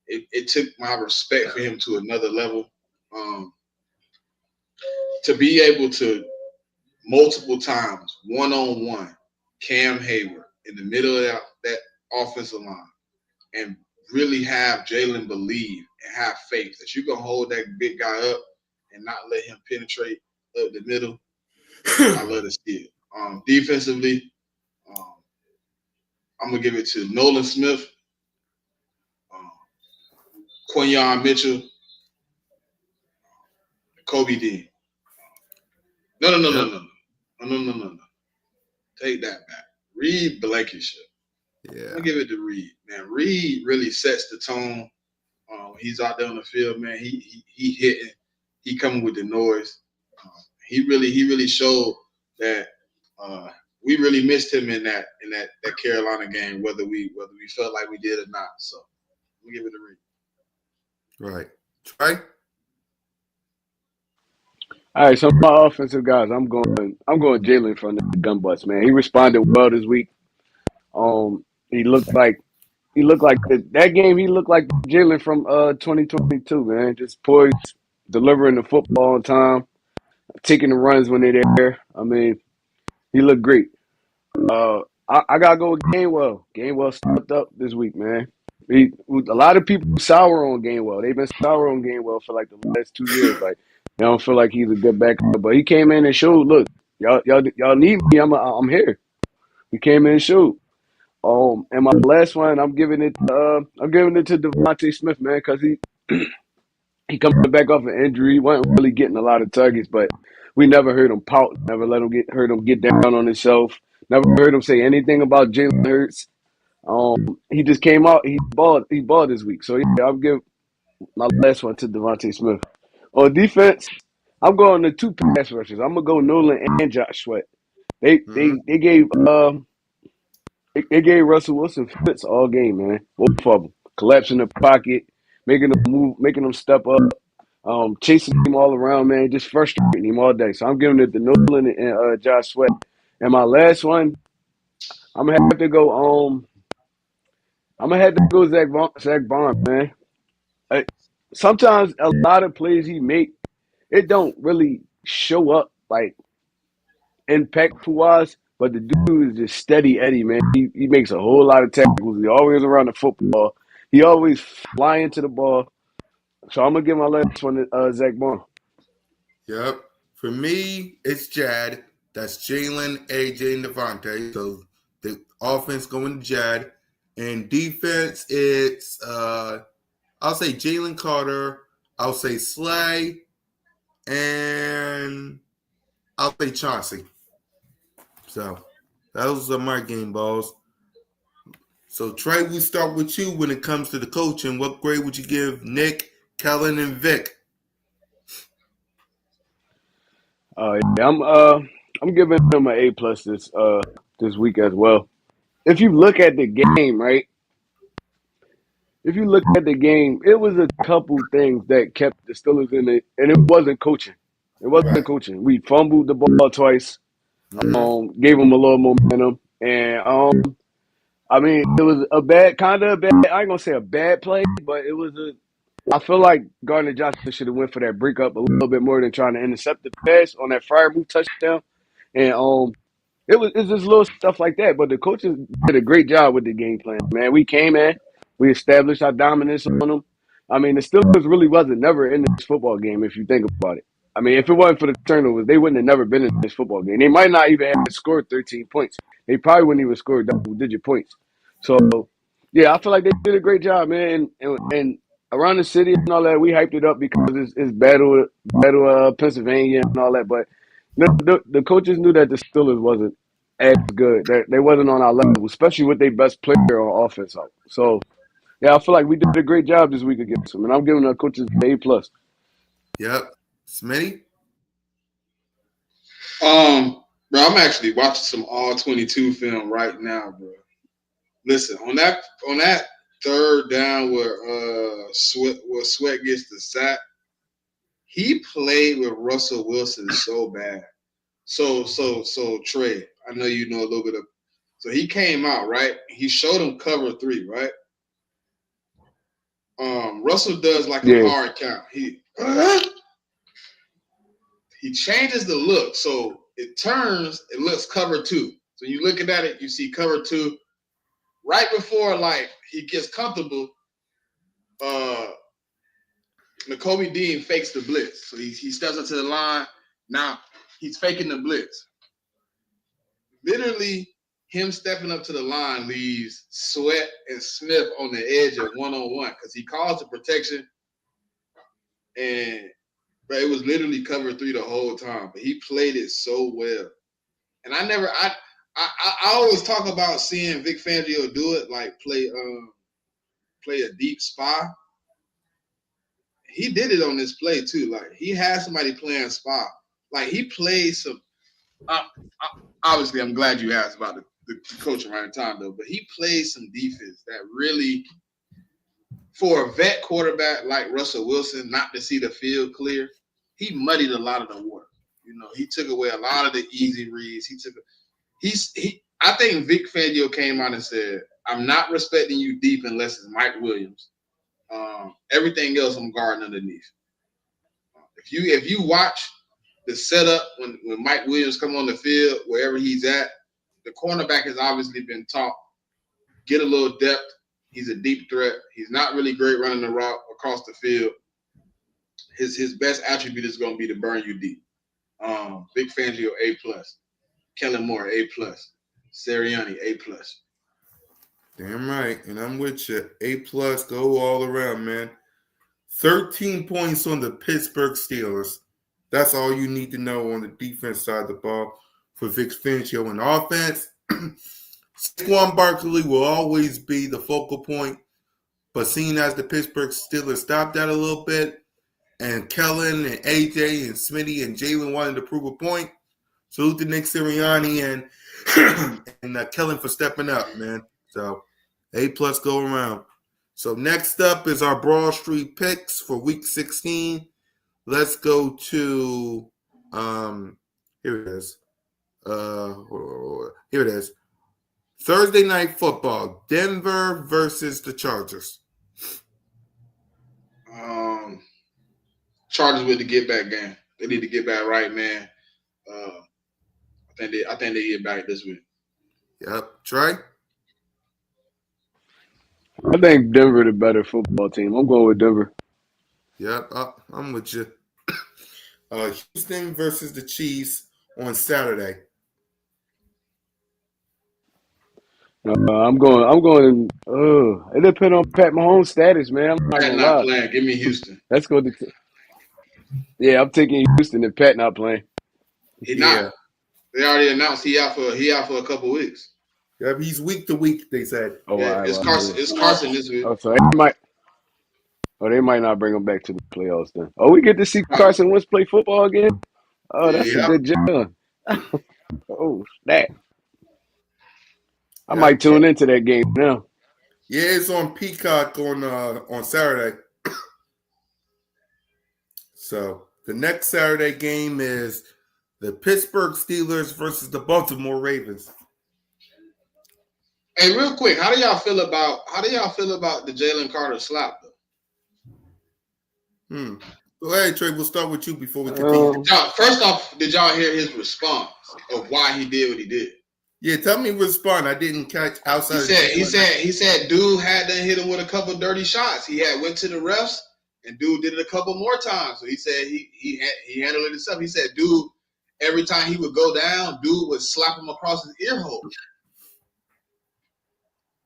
It took my respect for him to another level. To be able to multiple times, one-on-one, Cam Hayward in the middle of that offensive line and really have Jalen believe and have faith that you're going to hold that big guy up and not let him penetrate up the middle. I love to see it. Defensively, I'm going to give it to Nolan Smith, Quinyon Mitchell, Kobe Dean. No. Take that back. Reed Blankenship. Yeah. I'm going to give it to Reed. Man, Reed really sets the tone. He's out there on the field, man. He hitting. He coming with the noise. He really showed that we really missed him in that Carolina game, whether we felt like we did or not. So we give it to Reed. Right. Trey? All right, so my offensive guys, I'm going Jalen from the gun bus, man. He responded well this week. He looked like that game. He looked like Jalen from 2022, man. Just poised, delivering the football on time, taking the runs when they're there. I mean, he looked great. I gotta go with Gainwell. Gainwell stepped up this week, man. A lot of people sour on Gainwell. They've been sour on Gainwell for like the last 2 years. Like they don't feel like he's a good backup, but he came in and showed. Look, y'all need me. I'm here. He came in and showed. And my last one, I'm giving it to Devontae Smith, man, because he coming back off an injury. He wasn't really getting a lot of targets, but we never heard him pout. Never heard him get down on himself. Never heard him say anything about Jalen Hurts. He just came out. He balled this week. So yeah, I'll give my last one to Devontae Smith. On defense, I'm going to two pass rushers. I'm gonna go Nolan and Josh Sweat. They gave Russell Wilson fits all game, man. Both of them collapsing the pocket, making them move, making them step up, chasing him all around, man, just frustrating him all day. So I'm giving it to Nolan and Josh Sweat. And my last one, I'm gonna have to go. Zach Bond, man. Sometimes a lot of plays he make, it don't really show up like impactful wise, but the dude is just steady Eddie, man. He makes a whole lot of tackles. He always around the football. He always flying to the ball. So I'm gonna give my last one to Zach Bond. Yep. For me, it's Jad. That's Jalen, AJ, and Devontae. So the offense going to Jad. And defense, it's I'll say Jalen Carter. I'll say Slay. And I'll say Chauncey. So those are my game balls. So Trey, we start with you when it comes to the coaching. What grade would you give Nick, Kellen, and Vic? I'm giving him an A+ this week as well. If you look at the game, right? If you look at the game, it was a couple things that kept the Steelers in it, and it wasn't coaching. It wasn't coaching. We fumbled the ball twice, gave them a little momentum, and I mean, it was a bad. I ain't gonna say a bad play, but it was a. I feel like Gardner Johnson should have went for that break up a little bit more than trying to intercept the pass on that fire move touchdown, and it's just little stuff like that. But the coaches did a great job with the game plan, man. We came in, we established our dominance on them. I mean, the Steelers really wasn't never in this football game if you think about it. I mean, if it wasn't for the turnovers, they wouldn't have never been in this football game. They might not even have scored 13 points. They probably wouldn't even score double-digit points. So, yeah, I feel like they did a great job, man. And around the city and all that, we hyped it up because it's battle Pennsylvania and all that. But the coaches knew that the Steelers wasn't as good. They wasn't on our level, especially with their best player on offense out. So yeah, I feel like we did a great job this week against them, and I'm giving our coaches an A+. Yep. Smitty? Bro, I'm actually watching some all 22 film right now, bro. Listen, on that third down where Sweat gets the sack, he played with Russell Wilson so bad. So Trey, I know you know a little bit of. So he came out, right? He showed him cover 3, right? Russell does like a Yeah, hard count. He changes the look, so it turns. It looks cover 2. So you looking at it, you see cover 2. Right before like he gets comfortable, Nakobe Dean fakes the blitz. So he steps up to the line. Now he's faking the blitz. Literally, him stepping up to the line leaves Sweat and Smith on the edge of one-on-one because he calls the protection, and but it was literally cover 3 the whole time. But he played it so well, and I always talk about seeing Vic Fangio do it, like play a deep spy. He did it on this play too. Like he had somebody playing spy. Like he played some. Obviously, I'm glad you asked about the coaching right in time though. But he played some defense that really, for a vet quarterback like Russell Wilson, not to see the field clear, he muddied a lot of the water. You know, he took away a lot of the easy reads. I think Vic Fangio came out and said, "I'm not respecting you deep unless it's Mike Williams. Everything else I'm guarding underneath." If you watch the setup when Mike Williams come on the field, wherever he's at, the cornerback has obviously been taught, get a little depth. He's a deep threat. He's not really great running the route across the field. His best attribute is going to be to burn you deep. Vic Fangio, A+. Kellen Moore, A+. Sirianni, A+. Damn right. And I'm with you. A+, go all around, man. 13 points on the Pittsburgh Steelers. That's all you need to know on the defense side of the ball for Vic Fangio. And offense, Saquon Barkley will always be the focal point. But seeing as the Pittsburgh Steelers stopped that a little bit, and Kellen and AJ and Smitty and Jalen wanted to prove a point, salute to Nick Sirianni and Kellen for stepping up, man. So A+ go around. So next up is our Broad Street picks for Week 16. Let's go to here it is. Here it is. Thursday Night Football, Denver versus the Chargers. Chargers with the get back game. They need to get back right, man. I think they get back this week. Yep. Trey? I think Denver the better football team. I'm going with Denver. Yep. I'm with you. Houston versus the Chiefs on Saturday. I'm going. It depends on Pat Mahomes' status, man. I'm not Pat gonna not lie. playing. Give me Houston. Let's go to. Yeah, I'm taking Houston and Pat not playing. He not. They already announced he out for a couple weeks. Yep. He's week to week, they said. Oh, Yeah, all right, it's Carson. It's Carson this week. Oh, so they might not bring him back to the playoffs then. Oh, we get to see Carson Wentz play football again. Oh, that's a good job. Oh, snap. I might tune into that game now. Yeah, it's on Peacock on Saturday. So the next Saturday game is the Pittsburgh Steelers versus the Baltimore Ravens. Hey, real quick, how do y'all feel about the Jalen Carter slap though? Go ahead, Trey. We'll start with you before we continue. First off, did y'all hear his response of why he did what he did? Yeah, tell me respond. I didn't catch outside. He said dude had to hit him with a couple dirty shots. He went to the refs and dude did it a couple more times. So he said he handled it himself. He said dude, every time he would go down, dude would slap him across his ear hole.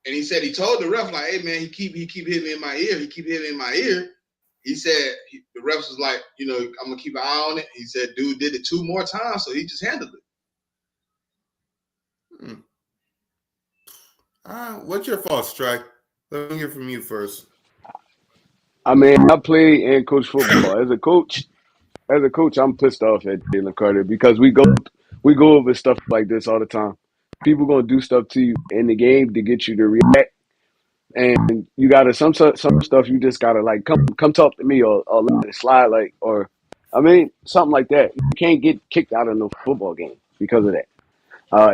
And he said he told the ref, like, hey man, he keep hitting me in my ear. He keep hitting me in my ear. He said the refs was like, I'm gonna keep an eye on it. He said dude did it 2 more times, so he just handled it. What's your fault, Strike? Let me hear from you first. I mean, I play and coach football. As a coach, I'm pissed off at Jalen Carter because we go over stuff like this all the time. People gonna do stuff to you in the game to get you to react, and you gotta some stuff you just gotta like come talk to me or let it slide or I mean something like that. You can't get kicked out of no football game because of that.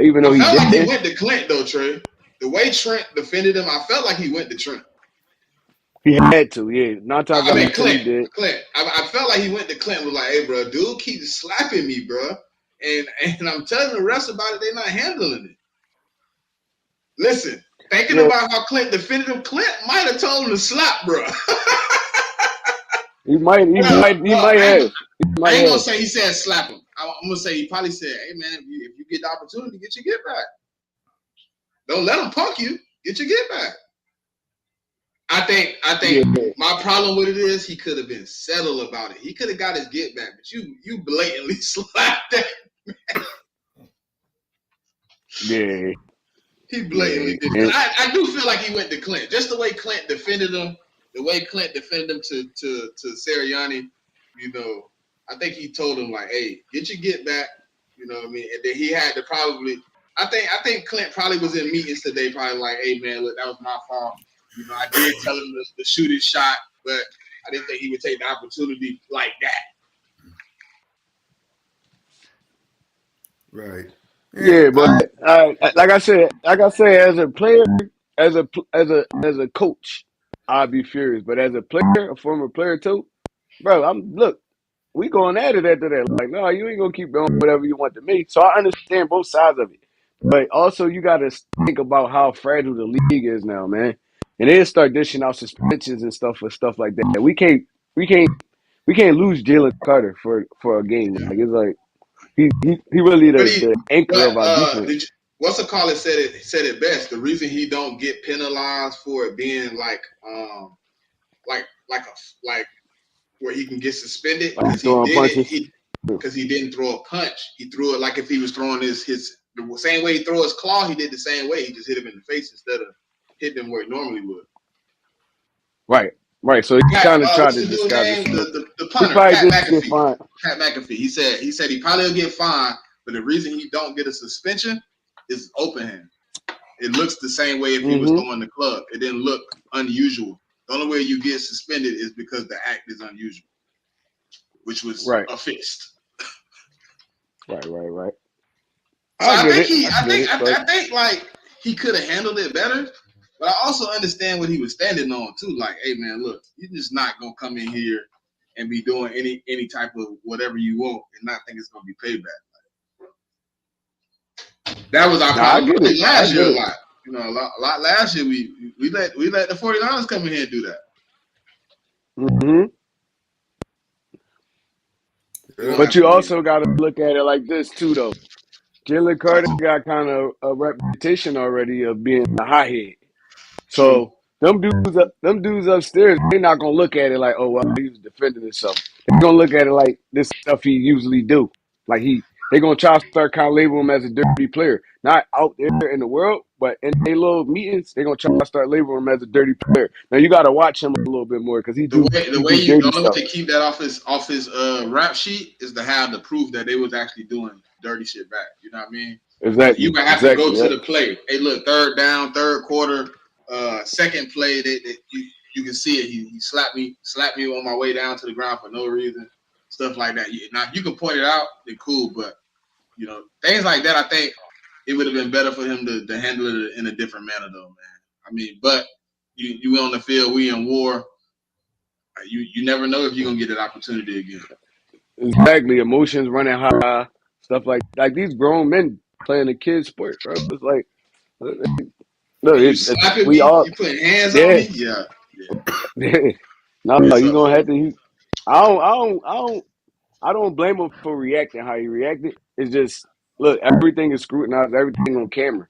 Even though I he felt like he didn't, went to Clint though, Trey. The way Trent defended him, I felt like he went to Trent. he had to. Yeah, 9 times I out mean of 10 he Clint. did. Clint. I felt like he went to Clint and was like, "Hey, bro, dude keeps slapping me, bro." And I'm telling the rest about it, they're not handling it. Listen, thinking Yeah, about how Clint defended him, Clint might have told him to slap, bro. he might he Well, might he well, might have I might ain't gonna have. say he said slap him. I'm gonna say he probably said, "Hey man, if you get the opportunity, get your get back. Don't let him punk you. Get your get back." I think Yeah, my problem with it is he could have been settled about it. He could have got his get back, but you blatantly slapped that. yeah, He yeah. blatantly did. And I do feel like he went to Clint. Just the way Clint defended him, the way Clint defended him to Sirianni, you know, I think he told him like, "Hey, get your get back." You know what I mean? And then he had to probably. I think Clint probably was in meetings today, probably like, "Hey man, look, that was my fault. You know, I did tell him to shoot his shot, but I didn't think he would take the opportunity like that." Right. yeah, but I, like I said, as a player, as a coach, I'd be furious. But as a player, a former player too, bro, we going at it after that. Like, no, you ain't gonna keep doing whatever you want to me. So I understand both sides of it. But also you gotta think about how fragile the league is now, man. And they start dishing out suspensions and stuff for stuff like that. We can't lose Jalen Carter for a game. Like it's like he really But the anchor of our defense. what's the caller said it best. The reason he don't get penalized for it being like where he can get suspended Like because throwing punches. he didn't throw a punch. He threw it like if he was throwing his the same way he throw his claw. He did the same way. He just hit him in the face instead of hitting him where he normally would. Right. Right. So he kind of tried What's to the dude's disguise it. name? So The he punter, probably Pat just get McAfee. fined. Pat McAfee. He said he probably will get fined, but the reason he don't get a suspension is open hand. It looks the same way if he was Mm-hmm. throwing the club. It didn't look unusual. The only way you get suspended is because the act is unusual, which was Right. a fist. Right. So I I get think it. I get it. But I think like he could have handled it better. But I also understand what he was standing on too. Like, hey man, look, you're just not gonna come in here and be doing any type of whatever you want and not think it's gonna be paid back. That was our nah, I problem get it. probably I last year get a it. lot. You know, a lot last year we let the 49ers come in here and do that. Mm-hmm. It won't But happen you again. also got to look at it like this too, though. Jalen Carter got kind of a reputation already of being a hothead. True. So them dudes upstairs, they're not gonna look at it like, oh well, he was defending himself. They're gonna look at it like this stuff he usually do. Like they're gonna try to start kind of label him as a dirty player. Not out there in the world, but in their little meetings, they're gonna try to start labeling him as a dirty player. Now you gotta watch him a little bit more because he do The dirty only way stuff. to keep that off his rap sheet is to have the proof that they was actually doing dirty shit back. You know what I mean? Like you Exactly. would have to go Exactly. to Yeah. the play. Hey, look, third down, third quarter, second play. That you can see it. He slapped me on my way down to the ground for no reason. Stuff like that. Now if you can point it out, then cool. But you know things like that. I think it would have been better for him to handle it in a different manner, though, man. I mean, but you on the field, we in war. You never know if you're gonna get that opportunity again. Exactly. Emotions running high, stuff like these grown men playing a kid sport, bro. It's like look, And you slapping we me, all you putting hands on yeah. me, yeah. No, It's you up gonna for have you. to. I don't blame him for reacting how he reacted. It's just look, everything is scrutinized, everything on camera.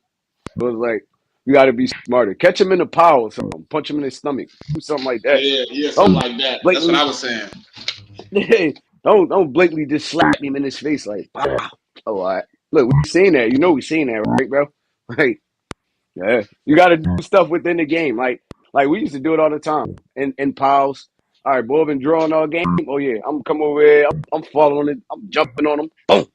So it's like you got to be smarter. Catch him in the power or something, punch him in his stomach, do something like that. Yeah, something Don't like that. That's what I blatantly, was saying. don't blatantly just slap him in his face like, wow. Oh, all right. Look, we seen that. You know we seen that, right, bro? Like, yeah, you got to do stuff within the game. Like we used to do it all the time in pals. All right, boy, been drawing all game. Oh yeah, I'm come over here. I'm following it. I'm jumping on him. Boom.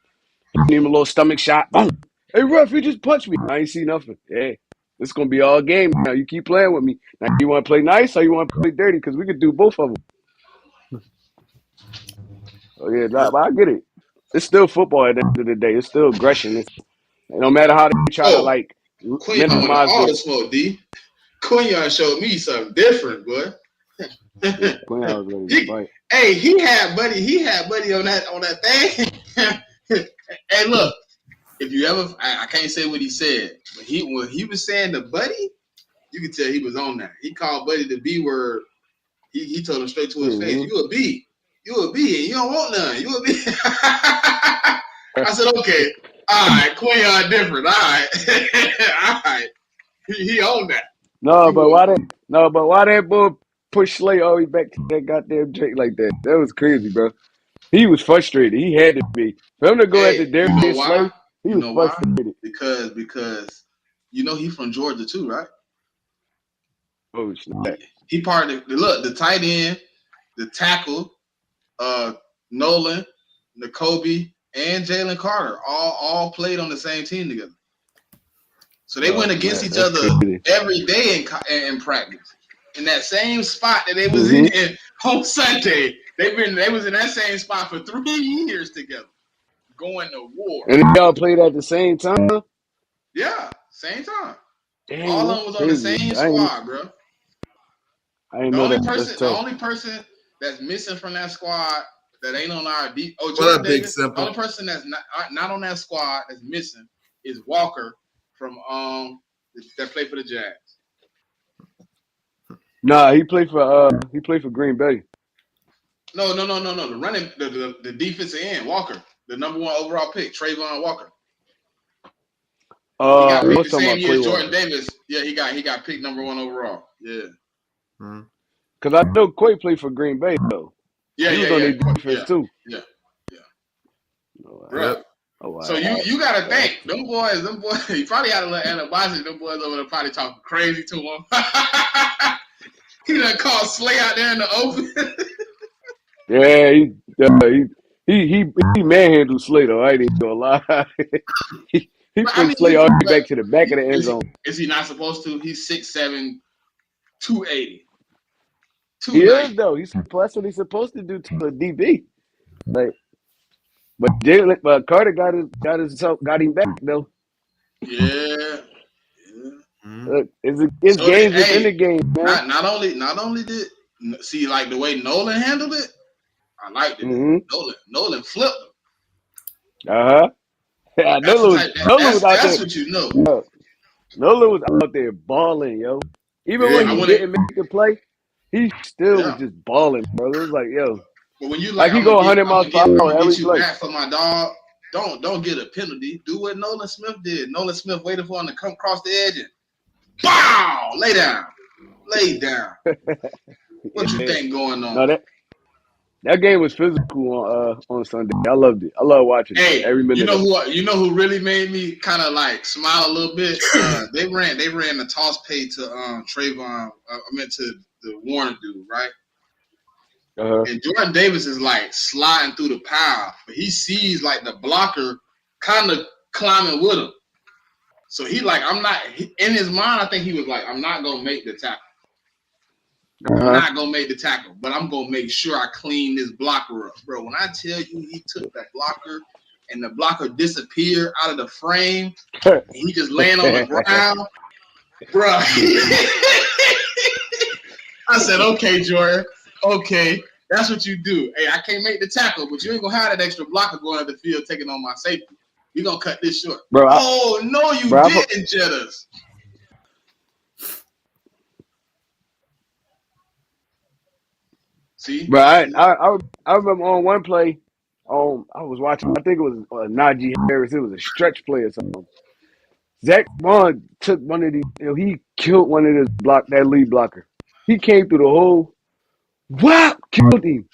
Give him a little stomach shot. Boom. Hey, ref, you just punched me. I ain't see nothing. Yeah, it's gonna be all game now. You keep playing with me. Now you want to play nice or you want to play dirty? Because we could do both of them. Oh yeah, nah, but I get it. It's still football at the end of the day. It's still aggression. No matter how they try to Oh, like Quinion wanted minimize all the the smoke, D. Quinion showed me something different, boy. Queen I was ready to he, fight. hey, he had buddy on that thing. Hey, look, if you ever, I can't say what he said, but when he was saying the buddy, you could tell he was on that. He called buddy the B word. He told him straight to his face, Mm-hmm. "You a B, you a B, and you don't want none. You a B." I said, "Okay, all right, Quinion different. All right, all right." He owned that. No, You but will. why that boy push Slay all the way back to that goddamn Jake like that? That was crazy, bro. He was frustrated. He had to be. For him to go Hey, after you know Darius why? Slay, he You was know why? frustrated. Because you know he's from Georgia too, right? Oh snap. He part of the tight end, the tackle, Nolan, N'Kobe, and Jalen Carter all played on the same team together. So they Oh went against man, each that's other crazy. every day in practice. In that same spot that they was Mm-hmm. in on Sunday, they was in that same spot for 3 years together, going to war. And y'all played at the same time? Yeah, same time. Dang, All of that's them was on the crazy. same squad, bro. I didn't The know only that. That's person, the tough. only person that's missing from that squad that ain't on our deep. Oh, What Jordan up, Big Davis. The Simple? only person that's not on that squad that's missing is Walker from that played for the Jags. Nah, he played for Green Bay. No. The defensive end, Walker, the number 1 overall pick, Trayvon Walker. He got I picked was the talking same about year Quay as Jordan Walker. Davis. Yeah, he got picked number 1 overall. Yeah. Hmm. Because I know Quay played for Green Bay though. Yeah, He yeah, was on yeah, their defense yeah, too. yeah, yeah, Oh, wow. bro. Yep. Oh wow. So you gotta think them boys. He probably had a little antibiotics. Them boys over there probably talking crazy to him. He done called Slay out there in the open. Yeah, he manhandled Slay though. I ain't even gonna lie. he But I pushed mean, Slay all the way back to the back of the end zone. is he not supposed to? He's 6'7", 280, He is 290. though. That's what he's supposed to do to a DB. Like, but Carter got him back though. Yeah, yeah. Hmm. It's So did games within the game, man. not only did see like the way Nolan handled it. I liked it. Mm-hmm. Nolan flipped him. Uh-huh. Yeah, That's the type. Nolan was out That's there. what you know. Yo, Nolan was out there balling, yo. Even Yeah, when I he want to. didn't make the play, he still was Yeah. just balling, bro. It was like, yo, But when you like he I'm gonna go get 100 miles per I'm hour gonna every get you play. back for my dog. Don't get a penalty. Do what Nolan Smith did. Nolan Smith waited for him to come across the edge and bow, lay down. What you Yeah. think going No, on? that game was physical on Sunday. I loved it. I love watching it. Hey, Every minute of it. you know who really made me kind of like smile a little bit? They ran the toss pay to Trayvon. I meant to the Warner dude, right? Uh-huh. And Jordan Davis is like sliding through the pile, but he sees like the blocker kind of climbing with him. So he like, in his mind, I think he was like, I'm not gonna make the tackle. I'm Uh-huh. not gonna make the tackle, but I'm gonna make sure I clean this blocker up, bro. When I tell you he took that blocker and the blocker disappeared out of the frame, and he just laying on the ground, bro. I said, okay, Jordan, okay, that's what you do. Hey, I can't make the tackle, but you ain't gonna have that extra blocker going up the field taking on my safety. You're gonna cut this short. Bro, Oh no, you didn't, Jettas. See? Bro, I remember on one play, I was watching. I think it was Najee Harris. It was a stretch play or something. Zach Vaughn took one of these. He killed one of that lead blocker. He came through the hole. Wow, killed him.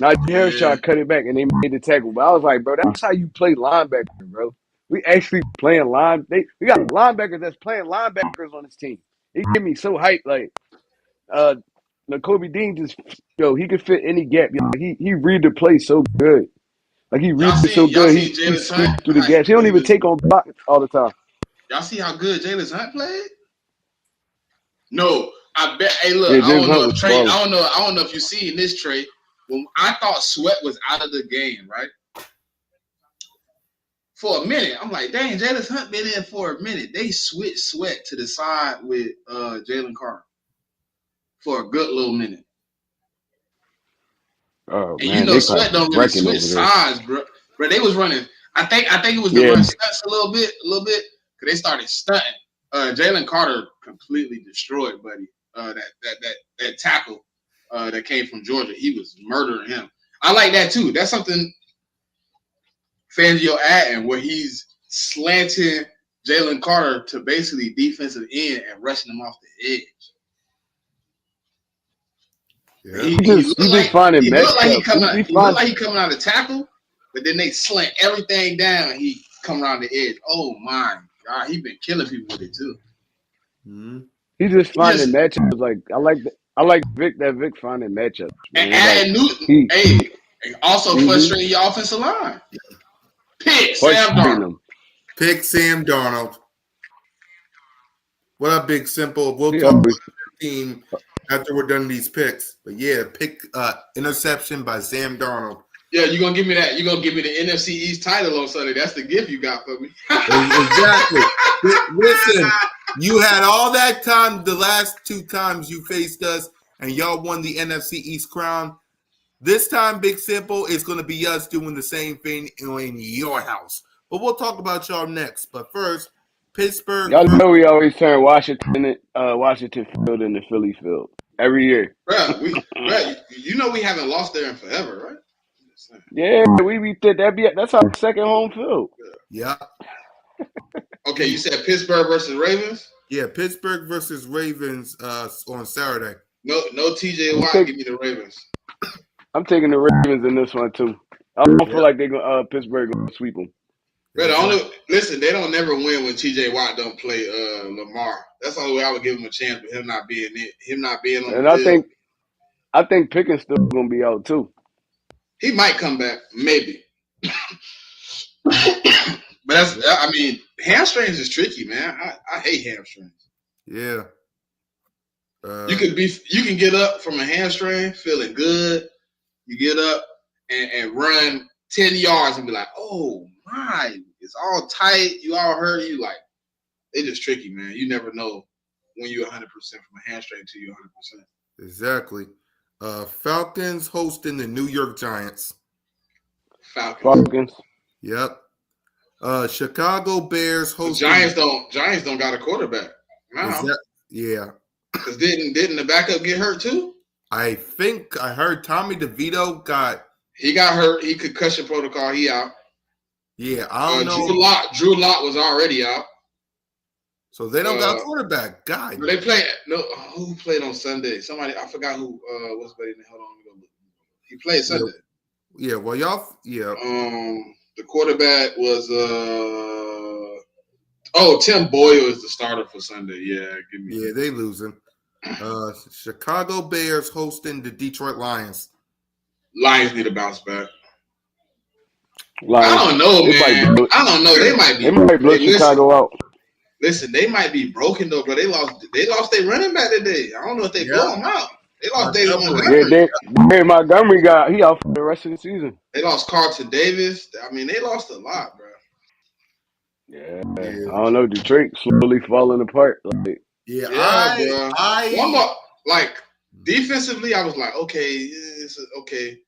Najee Harris tried Yeah. to cut it back, and they made the tackle. But I was like, bro, that's how you play linebacker, bro. We actually playing we got linebackers that's playing linebackers on this team. It get me so hyped. Like Kobe Dean just he could fit any gap. He read the play so good. Like he reads it so Y'all good. see He Jalen squeezed Hunt? through the gaps. He don't even take on blocks all the time. Y'all see how good Jalen Hunt played? No, I bet. Hey, look, Yeah, I James don't know Hunt if was Trey. balling. I don't know if you see in this trade. When I thought Sweat was out of the game, right? For a minute, I'm like, dang, Jalen Hunt been in for a minute. They switched Sweat to the side with Jalen Carter for a good little minute. Oh And man, they Sweat probably don't really wrecking switch over there. sides, bro. But they was running. I think it was the Yeah. run stunts a little bit, because they started stunting. Jalen Carter completely destroyed, buddy. That tackle that came from Georgia, he was murdering him. I like that too. That's something Fangio adding where he's slanting Jalen Carter to basically defensive end and rushing him off the edge. Yeah. He just finding looked like he matchups. coming out of tackle, but then they slant everything down and he come around the edge. Oh my God, he been killing people with it too. Mm-hmm. He just finding matchups. Like I like Vic finding matchups. And Man. adding Newton, also frustrating your offensive line. Pick Sam Darnold. Pick Sam Darnold. What up, Big Simple? We'll talk about the team after we're done these picks. But yeah, pick interception by Sam Darnold. Yeah, you're gonna give me that. You're gonna give me the NFC East title on Sunday. That's the gift you got for me. Exactly. Listen, you had all that time the last two times you faced us, and y'all won the NFC East crown. This time, Big Simple, it's going to be us doing the same thing in your house. But we'll talk about y'all next. But first, Pittsburgh. Y'all know we always turn Washington Field into Philly Field every year. Bro, you know we haven't lost there in forever, right? Yeah, we beat that. That's our second home field. Yeah. Okay, you said Pittsburgh versus Ravens? Yeah, Pittsburgh versus Ravens on Saturday. No TJ Watt, give me the Ravens. I'm taking the Ravens in this one too. I don't feel like they're gonna Pittsburgh gonna sweep them. Bro, they don't never win when TJ Watt don't play Lamar. That's the only way I would give him a chance with him not being on and the field. I think Pickett's still gonna be out too. He might come back, maybe. But hamstrings is tricky, man. I hate hamstrings. Yeah. You can get up from a hamstring feeling good. You get up and run 10 yards and be like, oh my, it's all tight. You all hurt. You like, they just tricky, man. You never know when you're 100% from a hamstring to you're 100%. Exactly. Falcons hosting the New York Giants. Falcons. Yep. Chicago Bears hosting. Giants don't got a quarterback. No. Yeah. Because didn't the backup get hurt too? I think I heard Tommy DeVito got hurt. He concussion protocol. He out. Yeah, I don't know. Drew Lock was already out. So they don't got a quarterback. God. They play who played on Sunday? Somebody I forgot who what's the name. Hold on, he played Sunday. Yeah, well y'all the quarterback was Tim Boyle is the starter for Sunday. Yeah, give me that. They losing. Chicago Bears hosting the Detroit Lions. Lions need to bounce back. Lions. I don't know, man. I don't know. They might blow Chicago out. Listen, they might be broken though, but they lost their running back today. I don't know if they blow them out. They lost David Montgomery. Yeah, Montgomery he out for the rest of the season. They lost Carlton Davis. I mean, they lost a lot, bro. Yeah. I don't know. Detroit slowly falling apart. Like, bro. One more, defensively, I was like, okay, okay.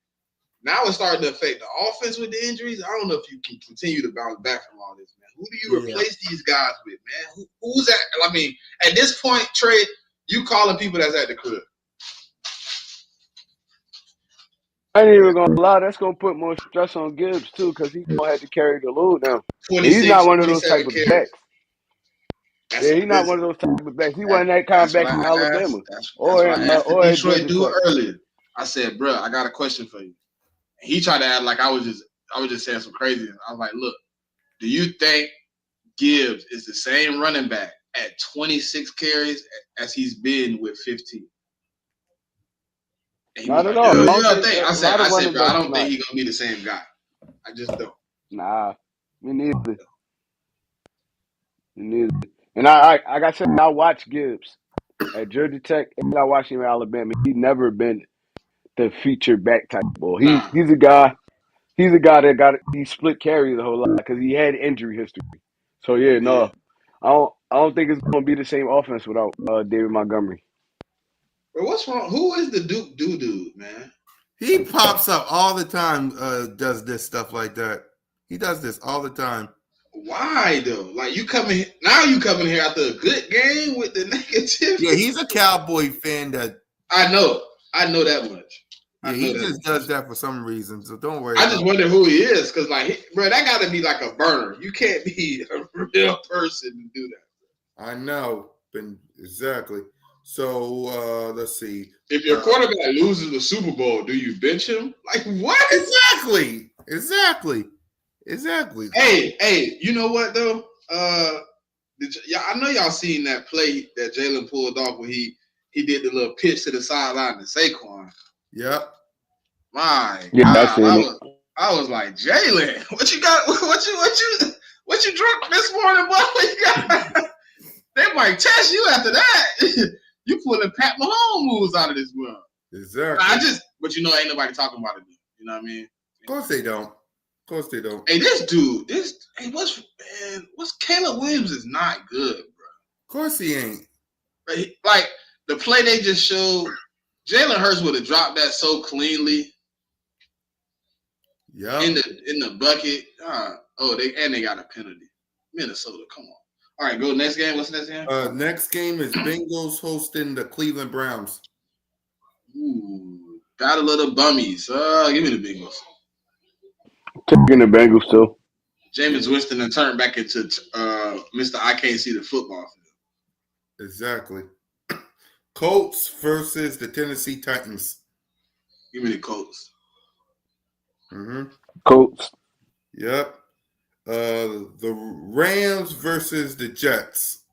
Now it's starting to affect the offense with the injuries. I don't know if you can continue to bounce back from all this, man. Who do you replace these guys with, man? Who's that? I mean, at this point, Trey, you calling people that's at the crib. I ain't even gonna lie. That's gonna put more stress on Gibbs too, because he's gonna have to carry the load now. He's not one of those type of backs. He's not one of those type of backs. He wasn't that kind of back from Alabama. That's what I asked Detroit do earlier. I said, bro, I got a question for you. He tried to act like I was just saying some crazy. I was like, look, Do you think Gibbs is the same running back at 26 carries as he's been with 15? And he was Not at like, all. "Dude, I you don't don't think think?" a lot of I said, running bro, I backs don't think not. he's gonna be the same guy. I just don't. Nah, me neither. Me neither. And like I said, I watched Gibbs at Georgia Tech, and I watched him at Alabama. He's never been the feature back type ball. Nah. He's a guy. He's a guy that he split carries a whole lot because he had injury history. So yeah, Yeah. no, I don't think it's gonna be the same offense without David Montgomery. But what's wrong? Who is the Duke dude, man? He pops up all the time, does this stuff like that. He does this all the time. Why though? Like you coming here after a good game with the negativity. Yeah, he's a Cowboy fan that. I know that much. Yeah, he just does that for some reason. So don't worry. I just wonder who he is, because bro, that got to be like a burner. You can't be a real person to do that. I know, exactly. So let's see. If your quarterback loses the Super Bowl, do you bench him? Like what? Exactly. Hey, you know what though? I know y'all seen that play that Jalen pulled off when he did the little pitch to the sideline to Saquon. Yep. My Yeah, God, I was like, Jalen, what you got? What you drunk this morning, boy? What you got? They might test you after that. You pulling Pat Mahomes moves out of this world. Exactly. But ain't nobody talking about it. You know what I mean? Of course they don't. Hey, this dude, what's Caleb Williams is not good, bro. Of course he ain't. Like the play they just showed, Jalen Hurts would have dropped that so cleanly. Yeah. In the bucket. They got a penalty. Minnesota, come on. All right, go next game. What's the next game? Next game is Bengals hosting the Cleveland Browns. Ooh, battle of the bummies. Give me the Bengals. Taking the Bengals too. Jameis Winston and turned back into Mr. I can't see the football field. Exactly. Colts versus the Tennessee Titans. Give me the Colts. Mm-hmm. Colts. Yep. The Rams versus the Jets.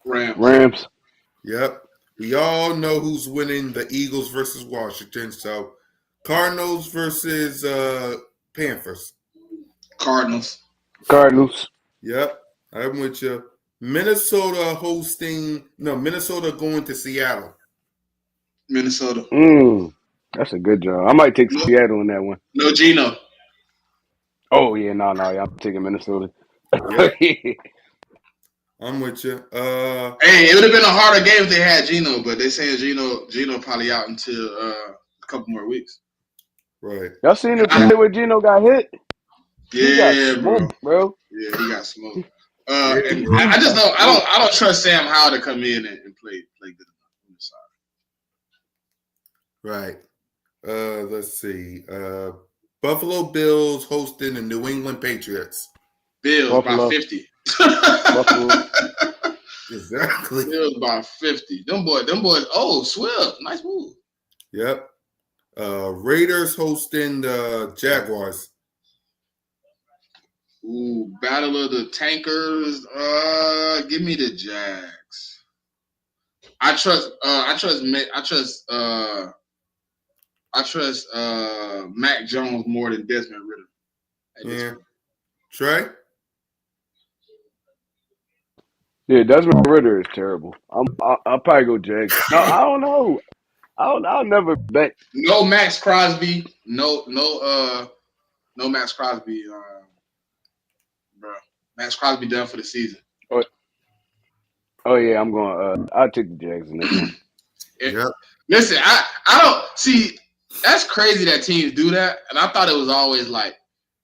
Rams. Yep. We all know who's winning, the Eagles versus Washington. So Cardinals versus Panthers. Cardinals. Yep. I'm with you. Minnesota going to Seattle. Minnesota. That's a good job. I might take Seattle in that one. No Geno. Oh yeah, no, I'm taking Minnesota. Yep. I'm with you. Hey, it would have been a harder game if they had Geno, but they saying Geno probably out until a couple more weeks. Right. Y'all seen the play where Geno got hit? Yeah, bro. Yeah, he got smoked. And I just don't. I don't trust Sam Howell to come in and play good on the side. Right. Let's see. Buffalo Bills hosting the New England Patriots. Bills by 50. Buffalo. Exactly. Bills by 50. Them boys. Oh, Swift, nice move. Yep. Raiders hosting the Jaguars. Ooh, battle of the tankers. Give me the Jags. I trust Mac Jones more than Desmond Ridder. Yeah. Trey? Yeah, Desmond Ridder is terrible. I'll probably go Jags. No, I don't know. I'll never bet. No Max Crosby. No Max Crosby. Bro, Max Crosby done for the season. Oh yeah, I'm going. I'll take the Jags in this one. Yep. Listen, I don't see. That's crazy that teams do that, and I thought it was always like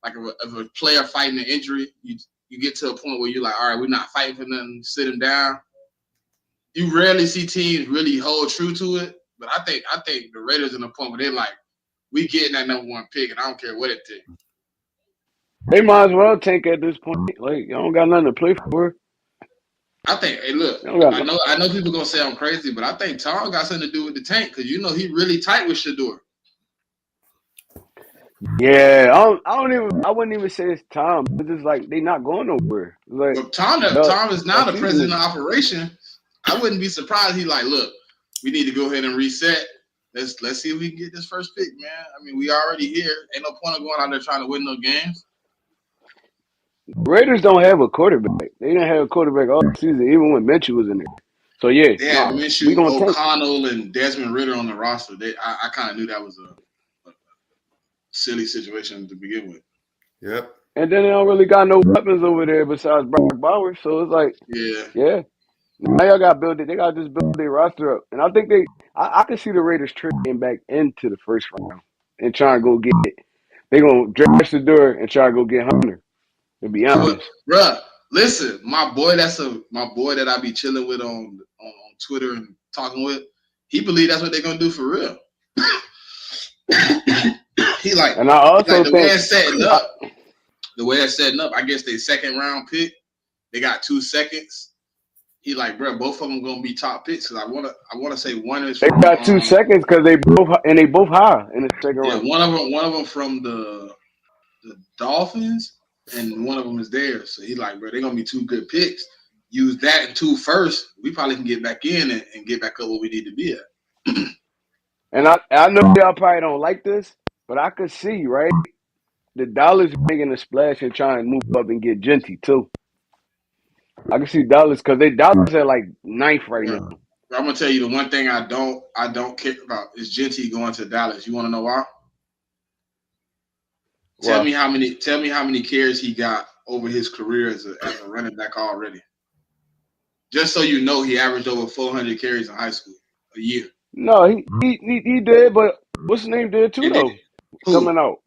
if a player fighting an injury, you get to a point where you're like, all right, we're not fighting for nothing, sit him down. You rarely see teams really hold true to it, but I think the Raiders in the point where they're like, we getting that number one pick, and I don't care what it takes. They might as well tank at this point. Like, you don't got nothing to play for. I think, hey, look, I know people gonna say I'm crazy, but I think Tom got something to do with the tank because he really tight with Shador. Yeah, I wouldn't even say it's time. It's just like they not going nowhere. Like But Tom the is now that the season president is, of operation. I wouldn't be surprised. He like, look, we need to go ahead and reset. Let's see if we can get this first pick, man. I mean, we already here. Ain't no point of going out there trying to win no games. Raiders don't have a quarterback. They didn't have a quarterback all season, even when Minshew was in there. So yeah, They had no, we Minshew, gonna tank. O'Connell, and Desmond Ritter on the roster. I kind of knew that was a silly situation to begin with. Yep. And then they don't really got no weapons over there besides Brock Bowers. So it's like, Yeah, yeah, now y'all got to build it. They got to just build their roster up. And I think I can see the Raiders trading back into the first round and try and go get it. They gonna draft Shador and try to go get Hunter. To be I would, honest, bruh. Listen, my boy that I be chilling with on Twitter and talking with. He believe that's what they're gonna do for real. he like and I he like also the way think it's setting up. The way it's setting up, I guess they second round pick. They got 2 seconds. He like, bro, both of them gonna be top picks. Cause I wanna say one is they from got 2 seconds because they both high in the second yeah, round. one of them from the Dolphins, and one of them is there. So he like, bro, they're gonna be 2 good picks. Use that and 2 first. We probably can get back in and get back up where we need to be at. And I know y'all probably don't like this, but I could see right the Dallas making a splash and trying to move up and get Genty too. I can see Dallas because they Dallas at like ninth right Bro, now. I'm gonna tell you the one thing I don't care about is Genty going to Dallas. You want to know why? Well, Tell me how many carries he got over his career as a running back already. Just so you know, he averaged over 400 carries in high school a year. no, he did, but what's his name did too And then, though. who? Coming out,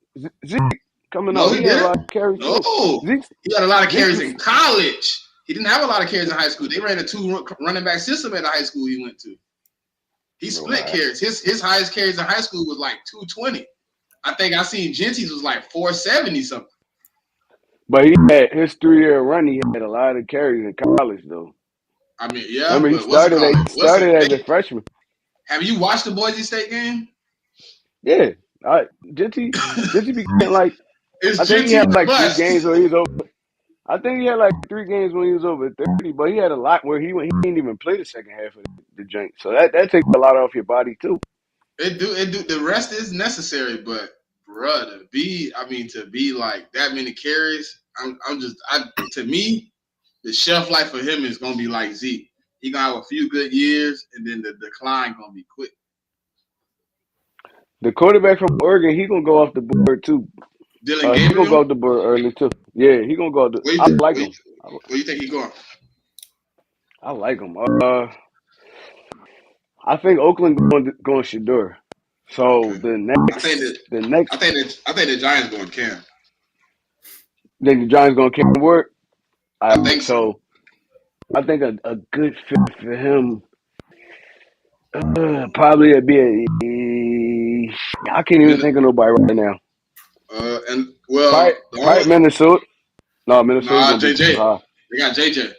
Zeke coming No, out, he he had a didn't. lot of carries too. No, Zeke he had a lot of Zeke carries was in college. He didn't have a lot of carries in high school. They ran a 2 running back system at the high school he went to. He no, split carries. His highest carries in high school was like 220. I think I seen Genty's was like 470 something. but he had his 3 year run. He had a lot of carries in college though. I mean, yeah, Remember but what's it called? he started as a freshman. Have you watched the Boise State game? Yeah, Genty became like I It's think he had Genty or like three bust. games where he was over. I think he had like 3 games when he was over 30, but he had a lot where he didn't even play the second half of the joint. So that takes a lot off your body too. It do. The rest is necessary, but bruh, to be like that many carries, to me, the shelf life for him is gonna be like Zeke. He gonna have a few good years, and then the decline gonna be quick. The quarterback from Oregon, he gonna go off the board too. Dylan He gonna go Gabriel, off the board early too. Yeah, he gonna go. where you I think? like him. Where you think he going? I like him. I think Oakland going Shador. So Okay, I think that I think the Giants going Cam. then the Giants gonna carry Ward. I think so. So I think a good fit for him probably would be I can't even think of nobody right now. And well, the Probably only Minnesota. No, Minnesota's nah gonna be too JJ. high. They got JJ.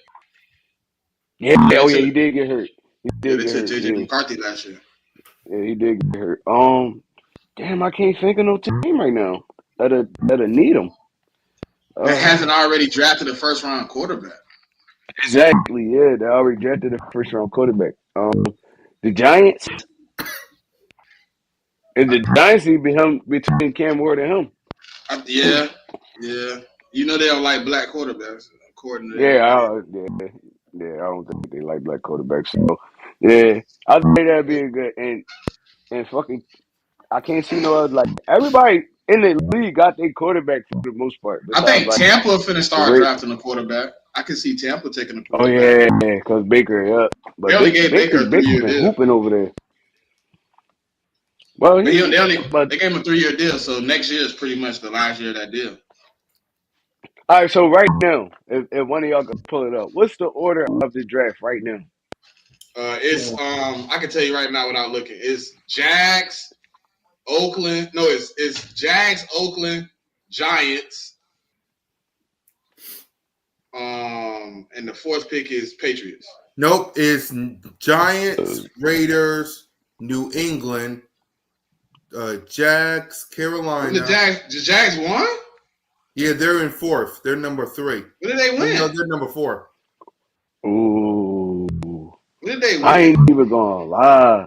Yeah. Yeah, Oh yeah, he did get hurt. He did they get took hurt. JJ Yeah. McCarthy last year. Yeah, he did get hurt. Damn, I can't think of no team right now that'll need him. That Uh, hasn't already drafted a first round quarterback. exactly. Yeah, they already drafted a first round quarterback. The Giants. And the Giants need to be him between Cam Ward and him. Yeah, yeah. You know they don't like black quarterbacks, according to Yeah, everybody. yeah. I don't think they like black quarterbacks. So yeah, I think that'd be a good and fucking. I can't see no other like everybody in the league got their quarterback for the most part. I Besides think like Tampa finna the start rate. drafting a quarterback. I can see Tampa taking a Oh quarterback. yeah, because Baker, yeah. They But only gave Baker a Baker 3 year been deal, hooping over there. Well, but but they gave him a 3 year deal. So next year is pretty much the last year of that deal. all right. So right now, if one of y'all can pull it up, what's the order of the draft right now? It's I can tell you right now without looking. It's Jags, Oakland. No, it's Jags, Oakland, Giants. And the fourth pick is Patriots. Nope. It's Giants, Raiders, New England, Jags, When Carolina. the Jags won? Yeah, they're in fourth. They're number 3. When did they win? No, they're number 4. Ooh. When did they I win? ain't even gonna lie.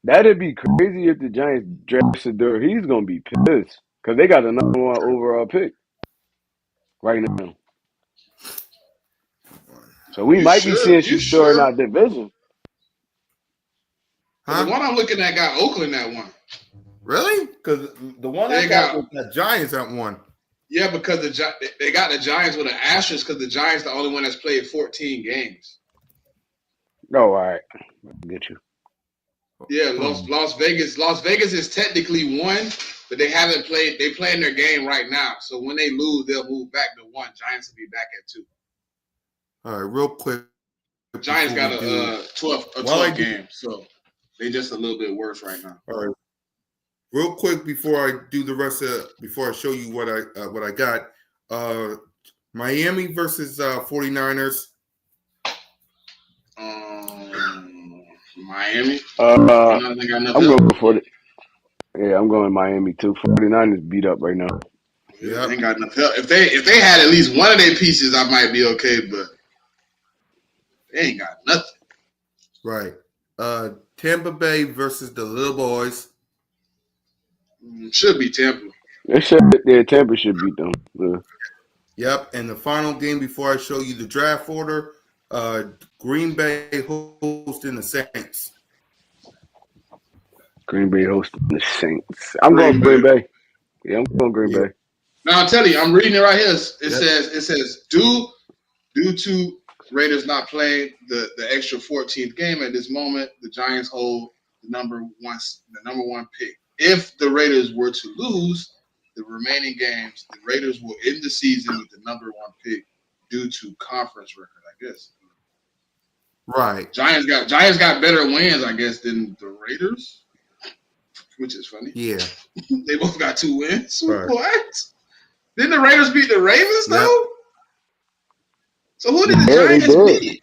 That'd be crazy if the Giants draft Shador. He's gonna be pissed because they got the number 1 overall pick right now. So we You might be sure? seeing You Shador in sure? our division. The one I'm looking at got Oakland at 1. Really? Because the one They I got got was the Giants at 1. yeah, because they got the Giants with an asterisk because the Giants the only one that's played 14 games. Oh, all right. I get you. Yeah, Las Vegas. Las Vegas is technically 1, but they haven't played. They playing their game right now. So when they lose, they'll move back to 1. Giants will be back at 2. All right, real quick. Giants got a 12 do- game, so they just a little bit worse right now. All right. Real quick before I do the rest of before I show you what I got. Miami versus 49ers. Miami. I'm I'm going for it. Yeah, I'm going Miami too. 49ers beat up right now. Yeah, they ain't got enough help. If they had at least one of their pieces, I might be okay, but they ain't got nothing. Right. Tampa Bay versus the Little Boys. Should be Tampa. Tampa should beat them. Yeah. Yep. And the final game before I show you the draft order, Green Bay hosting the Saints. Green Bay hosting the Saints. I'm going Green Bay. Yeah, I'm going Green Bay. Now I'm telling you, I'm reading it right here. It says due to Raiders not playing the extra 14th game at this moment, the Giants hold the number one pick. If the Raiders were to lose the remaining games, the Raiders will end the season with the number 1 pick due to conference record, I guess. Right. Giants got better wins, I guess, than the Raiders, which is funny. Yeah. They both got 2 wins. Right. What? Didn't the Raiders beat the Ravens though? So who did the Yeah, Giants beat?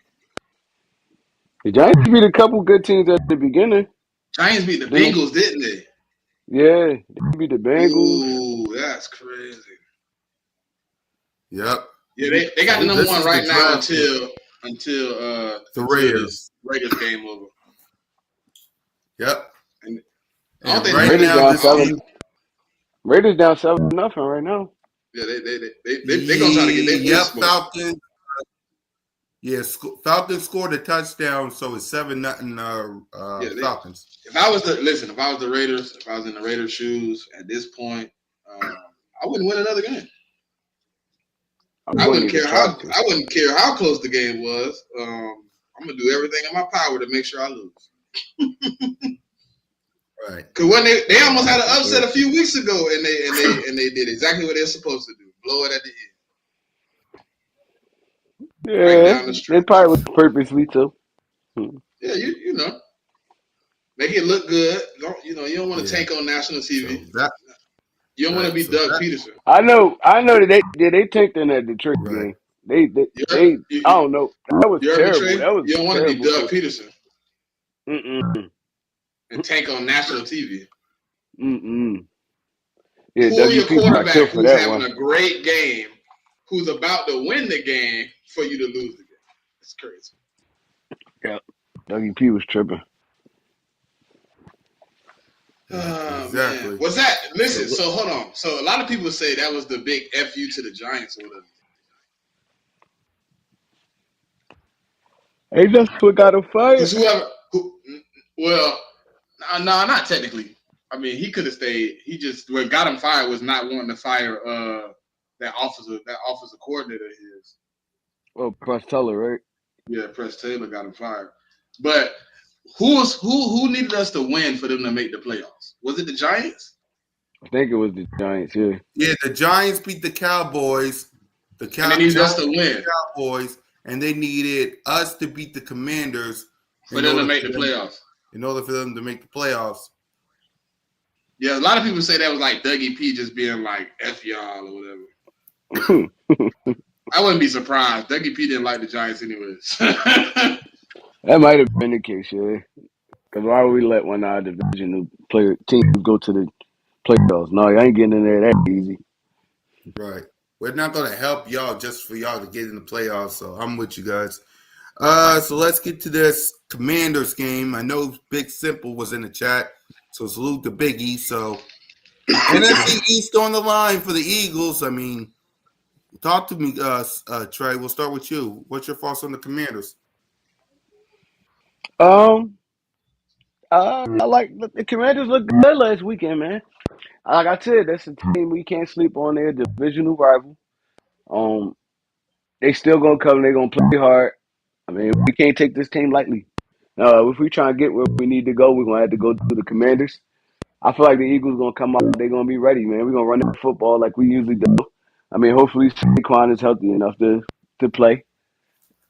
The Giants beat a couple good teams at the beginning. Giants beat the Bengals, didn't they? Yeah, they beat the Bengals. Ooh, that's crazy. Yep. Yeah, they got the number 1 right now until Raiders. Raiders game over. Yep. And I don't think Raiders down 7-0 right now. Yeah, they gonna try to get their points. Falcons. Yes, Falcons scored a touchdown, so it's 7-0. Falcons. If I was the Raiders, if I was in the Raiders' shoes at this point, I wouldn't win another game. I wouldn't care how close the game was. I'm gonna do everything in my power to make sure I lose. Right. Because when they almost had an upset a few weeks ago, and they did exactly what they're supposed to do, blow it at the end. Yeah, they probably was purposely too. Yeah, you know, make it look good. You don't want to tank on national TV. So you don't want to be Doug Peterson. I know that they tanked in that Detroit game. They I don't know. That was terrible. That was you don't want to be Doug Peterson. And tank on national TV. Yeah, pull your quarterback who's having a great game, who's about to win the game, for you to lose the game. It's crazy. Yeah, Dougie P was tripping. Exactly. Man. Was that? Listen. So hold on. So a lot of people say that was the big FU to the Giants or whatever. Hey, that's what got him fired. Well, no, not technically. I mean, he could have stayed. He just what got him fired was not wanting to fire that offensive coordinator of his. Well, Press Taylor, right? Yeah, Press Taylor got him fired. But who needed us to win for them to make the playoffs? Was it the Giants? I think it was the Giants. Yeah. Yeah, the Giants beat the Cowboys. And they needed us to win. Cowboys, and they needed us to beat the Commanders for them to make the playoffs. In order for them to make the playoffs. Yeah, a lot of people say that was like Dougie P just being like F y'all or whatever. I wouldn't be surprised. Dougie P didn't like the Giants anyways. That might have been the case, yeah. Because why would we let one of our division teams go to the playoffs? No, you ain't getting in there that easy. Right. We're not going to help y'all just for y'all to get in the playoffs. So I'm with you guys. So let's get to this Commanders game. I know Big Simple was in the chat, so salute to Big E. So NFC East on the line for the Eagles. I mean, talk to me, Trey. We'll start with you. What's your thoughts on the Commanders? I like the Commanders looked good last weekend, man. Like I said, that's a team we can't sleep on. Their divisional rival. Um, they still gonna come. They gonna play hard. I mean, we can't take this team lightly. If we try and get where we need to go, we're gonna have to go to the Commanders. I feel like the Eagles gonna come out. They're gonna be ready, man. We're gonna run that football like we usually do. I mean, hopefully Saquon is healthy enough to play.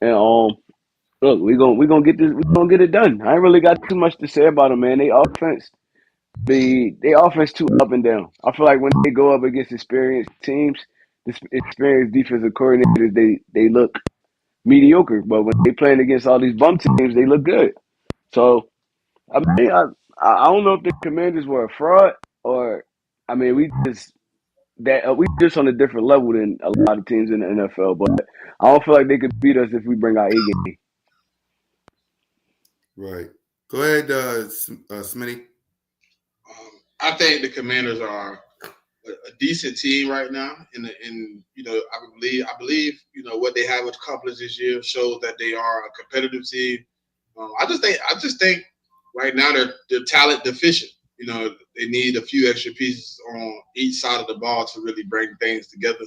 And look, we gonna get this. We gonna get it done. I ain't really got too much to say about them, man. They offense too up and down. I feel like when they go up against experienced teams, experienced defensive coordinators, they look mediocre. But when they playing against all these bum teams, they look good. So I mean, I don't know if the Commanders were a fraud or I mean we just on a different level than a lot of teams in the NFL. But I don't feel like they could beat us if we bring our A game. Right. Go ahead, Smitty. I think the Commanders are a decent team right now, and I believe what they have accomplished this year shows that they are a competitive team. I just think right now they're talent deficient. They need a few extra pieces on each side of the ball to really bring things together.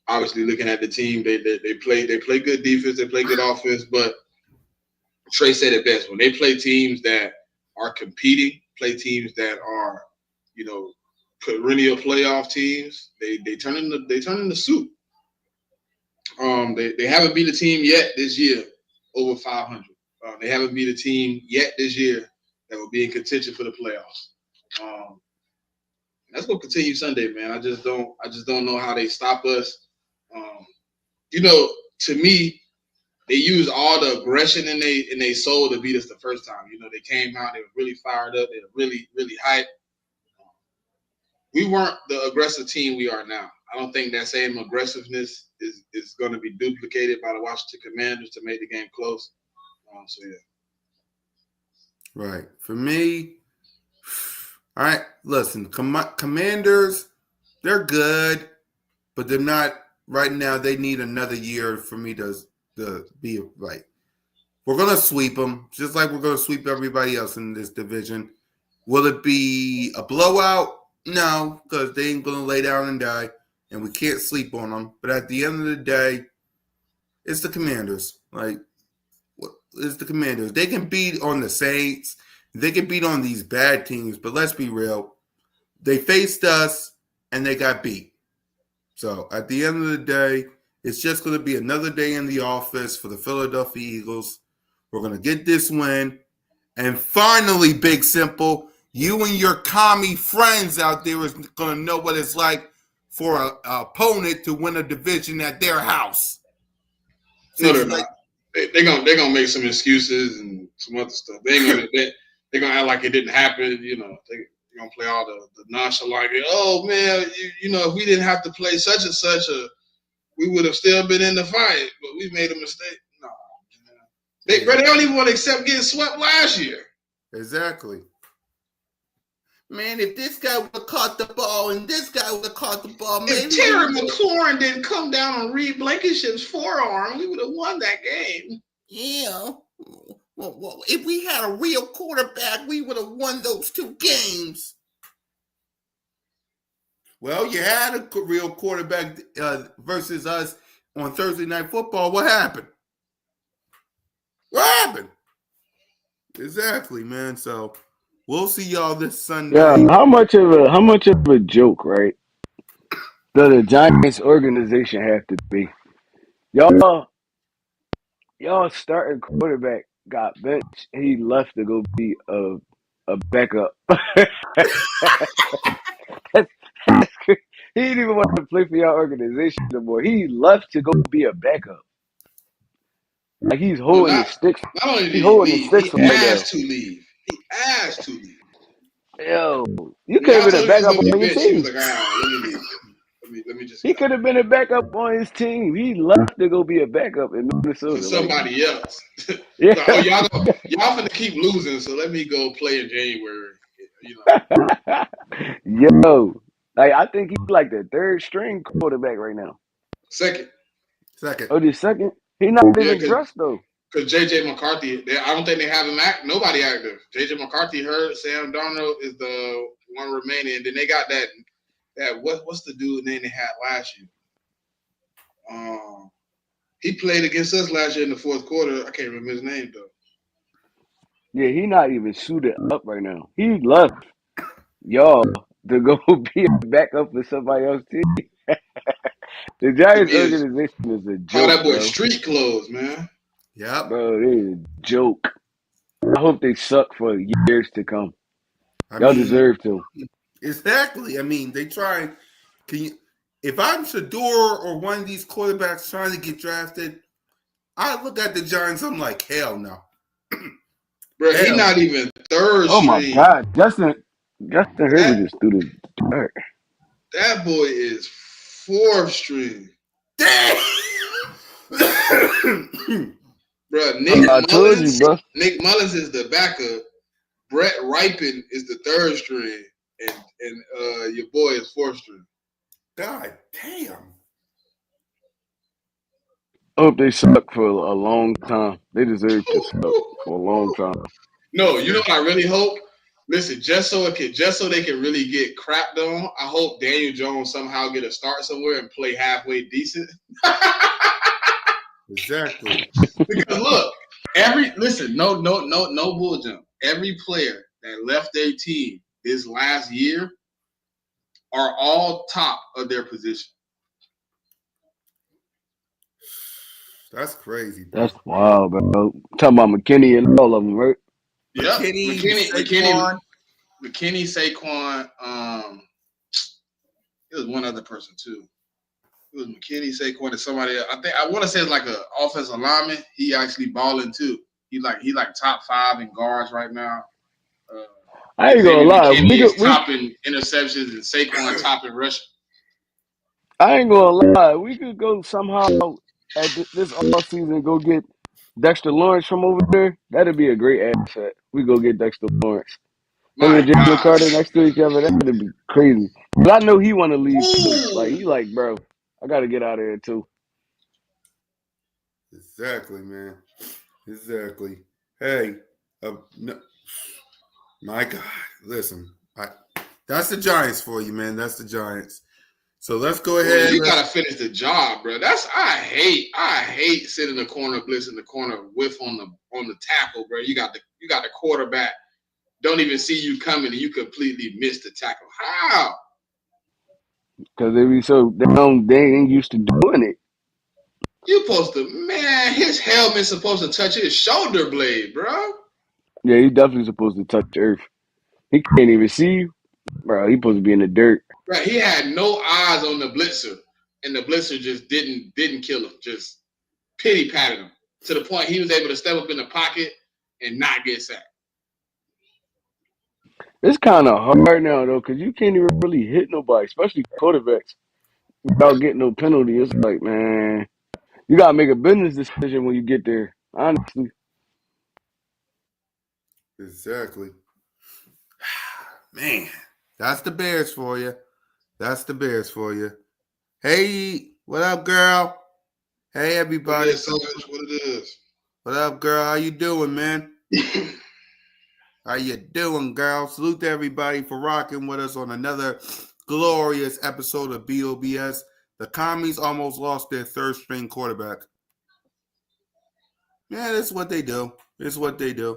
Obviously, looking at the team, they play good defense, they play good offense, but Trey said it best. When they play teams that are competing, play teams that are, perennial playoff teams, they turn into soup. They haven't beat a team yet this year over 500. They haven't beat a team yet this year that will be in contention for the playoffs. That's gonna continue Sunday, man. I just don't know how they stop us. To me, they used all the aggression in they soul to beat us the first time. They came out, they were really fired up, they were really, really hyped. We weren't the aggressive team we are now. I don't think that same aggressiveness is going to be duplicated by the Washington Commanders to make the game close. So yeah. Right. For me, all right, listen, Commanders, they're good, but they're not right now. They need another year for me to be right. We're going to sweep them, just like we're going to sweep everybody else in this division. Will it be a blowout? No, because they ain't going to lay down and die, and we can't sleep on them. But at the end of the day, it's the Commanders. Like, it's the Commanders. They can beat on the Saints. They can beat on these bad teams, but let's be real. They faced us, and they got beat. So at the end of the day, it's just going to be another day in the office for the Philadelphia Eagles. We're going to get this win. And finally, Big Simple, you and your commie friends out there is going to know what it's like for an opponent to win a division at their house. No, they're not. They're gonna make some excuses and some other stuff. They're gonna act like it didn't happen. They're gonna play all the nonchalant. Oh man, if we didn't have to play such and such, we would have still been in the fight. But we made a mistake. No, they don't even want to accept getting swept last year. Exactly. Man, if this guy would have caught the ball and this guy would have caught the ball, maybe if Terry McLaurin didn't come down on Reed Blankenship's forearm, we would have won that game. Yeah. Well, if we had a real quarterback, we would have won those 2 games. Well, you had a real quarterback versus us on Thursday Night Football. What happened? What happened? Exactly, man. So we'll see y'all this Sunday. Yeah, how much of a joke, right? Does the Giants organization have to be? Y'all starting quarterback got benched. He left to go be a backup. He didn't even want to play for your organization no more. He left to go be a backup. Like he's No, holding his sticks. not only did He's he holding his leave, he sticks right now. asked to leave. He asked to leave. Yo, you When could have y'all been a told him he was backup gonna be on your benched, he was team. like, let me leave. Let me just He get out could have been a backup on his team. He left to go be a backup in for Minnesota. Like, somebody else. yeah. Like, oh, y'all finna keep losing, so let me go play in January. You know, Yo, like I think he's like the third string quarterback right now. second. Second. Oh, the second. He's not Yeah, even dressed though. because JJ McCarthy, I don't think they have him nobody active. JJ McCarthy hurt. Sam Darnold is the one remaining. And then they got that what's the dude name they had last year? He played against us last year in the fourth quarter. I can't remember his name though. Yeah, he's not even suited up right now. He left y'all to go be a backup for somebody else's team. The To Giants be his organization is a call joke, that boy bro. street clothes, man. Yep. Bro, it is a joke. I hope they suck for years to come. I Y'all mean, deserve to. exactly. I mean, they try. Can you? If I'm Shador or one of these quarterbacks trying to get drafted, I look at the Giants. I'm like, hell no. Bro, he Hell not even third Oh my string. God, Justin Herbert That just threw the dart. that boy is fourth string. no. Bro, I told you, bro. Nick Mullins is the backup. Brett Ripon is the third string, and your boy is fourth string. God damn. I hope they suck for a long time. They deserve to suck for a long time. No, you know what I really hope? Listen, just so they can really get crapped on, I hope Daniel Jones somehow get a start somewhere and play halfway decent. Exactly. Because look, no bull jump. Every player that left their team this last year are all top of their position. That's crazy, bro. That's wild, bro. Talking about McKinney and all of them, right? Yep, McKinney, Saquon. McKinney, Saquon. It was one other person too. It was McKinney, Saquon, and somebody else. I want to say it's like an offensive lineman. He actually balling too. He like top 5 in guards right now. I ain't gonna Xavier lie. McKinney is top in interceptions and Saquon top in rushing. I ain't gonna lie. We could go somehow at this off season go get Dexter Lawrence from over there. That'd be a great asset. We go get Dexter Lawrence. Him My and Jalen God. Carter next to each other. That'd be crazy. But I know he want to leave too. Like Ooh. he like, bro, I gotta get out of here too. Exactly, man. Exactly. Hey, no, my God. Listen, that's the Giants for you, man. That's the Giants. So let's go Well, ahead. you gotta finish the job, bro. I hate sitting in the corner, blitz in the corner, whiff on the tackle, bro. You got the quarterback, don't even see you coming, and you completely miss the tackle. How? Cause they be so they ain't used to doing it. You supposed to, man, his helmet's supposed to touch his shoulder blade, bro. Yeah, he definitely supposed to touch earth. He can't even see you, bro. He supposed to be in the dirt. Right, he had no eyes on the blitzer, and the blitzer just didn't kill him, just pity patted him to the point he was able to step up in the pocket and not get sacked. It's kind of hard now though, cause you can't even really hit nobody, especially quarterbacks, without getting no penalty. It's like, man, you gotta make a business decision when you get there. Honestly, Exactly. Man, that's the Bears for you. That's the Bears for you. Hey, what up, girl? Hey, What it everybody. is, Savage? What it is? What up, girl? How you doing, man? How you doing, girl? Salute to everybody for rocking with us on another glorious episode of B.O.B.S. The Commies almost lost their third string quarterback. Yeah, that's what they do. It's what they do.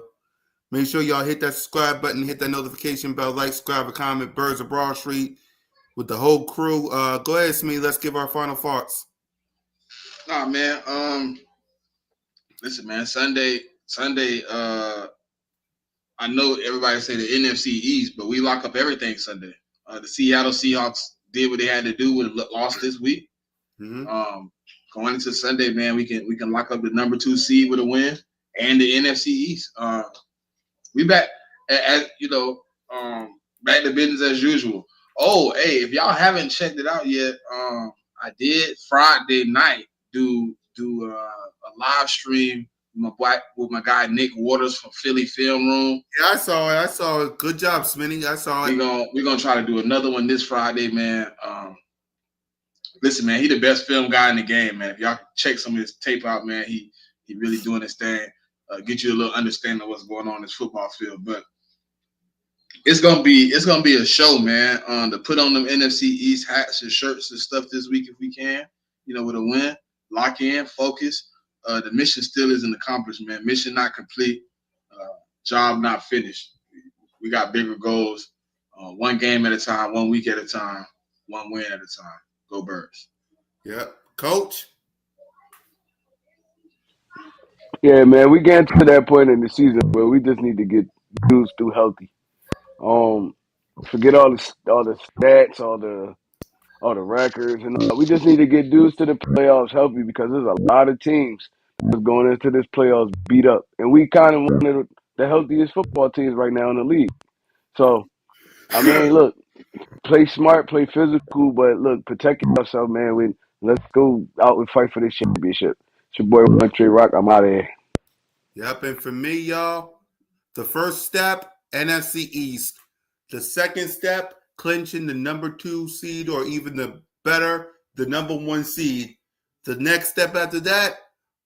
Make sure y'all hit that subscribe button, hit that notification bell, like, subscribe, comment. Birds of Broad Street with the whole crew. Go ahead, Smee. Let's give our final thoughts. Nah, man. Listen, man. Sunday. I know everybody say the NFC East, but we lock up everything Sunday. The Seattle Seahawks did what they had to do with lost this week. Mm-hmm. going into Sunday, man, we can lock up the number 2 seed with a win and the NFC East. We back at back to business as usual. Oh, hey, if y'all haven't checked it out yet, I did Friday night do a live stream with my guy Nick Waters from Philly Film Room. Yeah, I saw it. Good job, Smitty. I saw it. We're gonna try to do another one this Friday, man. Listen, man, he the best film guy in the game, man. If y'all check some of his tape out, man, he really doing his thing. Get you a little understanding of what's going on in this football field. But it's gonna be a show, man. To put on them NFC East hats and shirts and stuff this week if we can, with a win, lock in, focus. The mission still isn't accomplished, man. Mission not complete, job not finished. We got bigger goals. One game at a time, 1 week at a time, one win at a time. Go Birds. Yep. Coach? Yeah, man, we getting to that point in the season where we just need to get dudes through healthy. Forget all the stats, all the records, and we just need to get dudes to the playoffs healthy because there's a lot of teams that's going into this playoffs beat up, and we kind of one of the healthiest football teams right now in the league. So, I mean, look, play smart, play physical, but look, protect yourself, man. Let's go out and fight for this championship. It's your boy Trey Rock. I'm out of here. Yep, and for me, y'all, the first step, NFC East. The second step, clinching the number 2 seed or even the number 1 seed. The next step after that,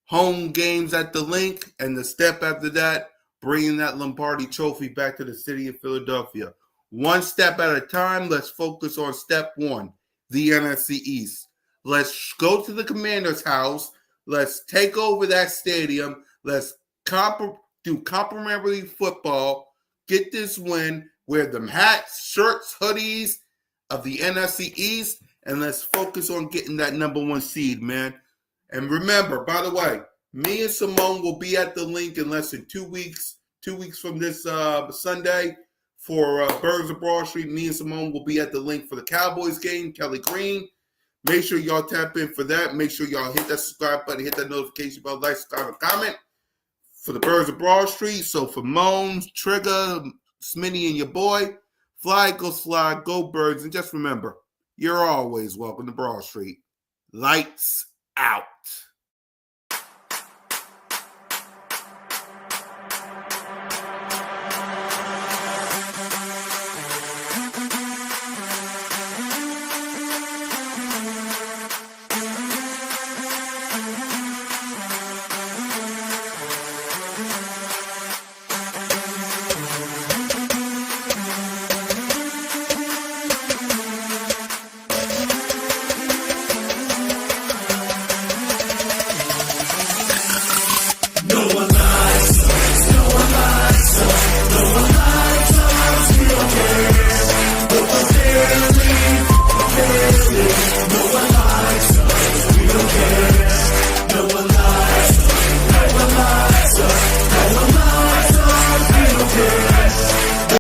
home games at the Link. And the step after that, bringing that Lombardi trophy back to the city of Philadelphia. One step at a time, let's focus on step 1, the NFC East. Let's go to the Commander's house. Let's take over that stadium. Let's do complimentary football. Get this win. Wear them hats, shirts, hoodies of the NFC East, and let's focus on getting that number 1 seed, man. And remember, by the way, me and Simone will be at the Link in less than 2 weeks. 2 weeks from this Sunday for Birds of Broad Street. Me and Simone will be at the Link for the Cowboys game, Kelly Green. Make sure y'all tap in for that. Make sure y'all hit that subscribe button, hit that notification bell, like, subscribe, and comment for the Birds of Broad Street. So for Moans, Trigger, Smitty, and your boy, fly, go fly, go Birds. And just remember, you're always welcome to Broad Street. Lights out.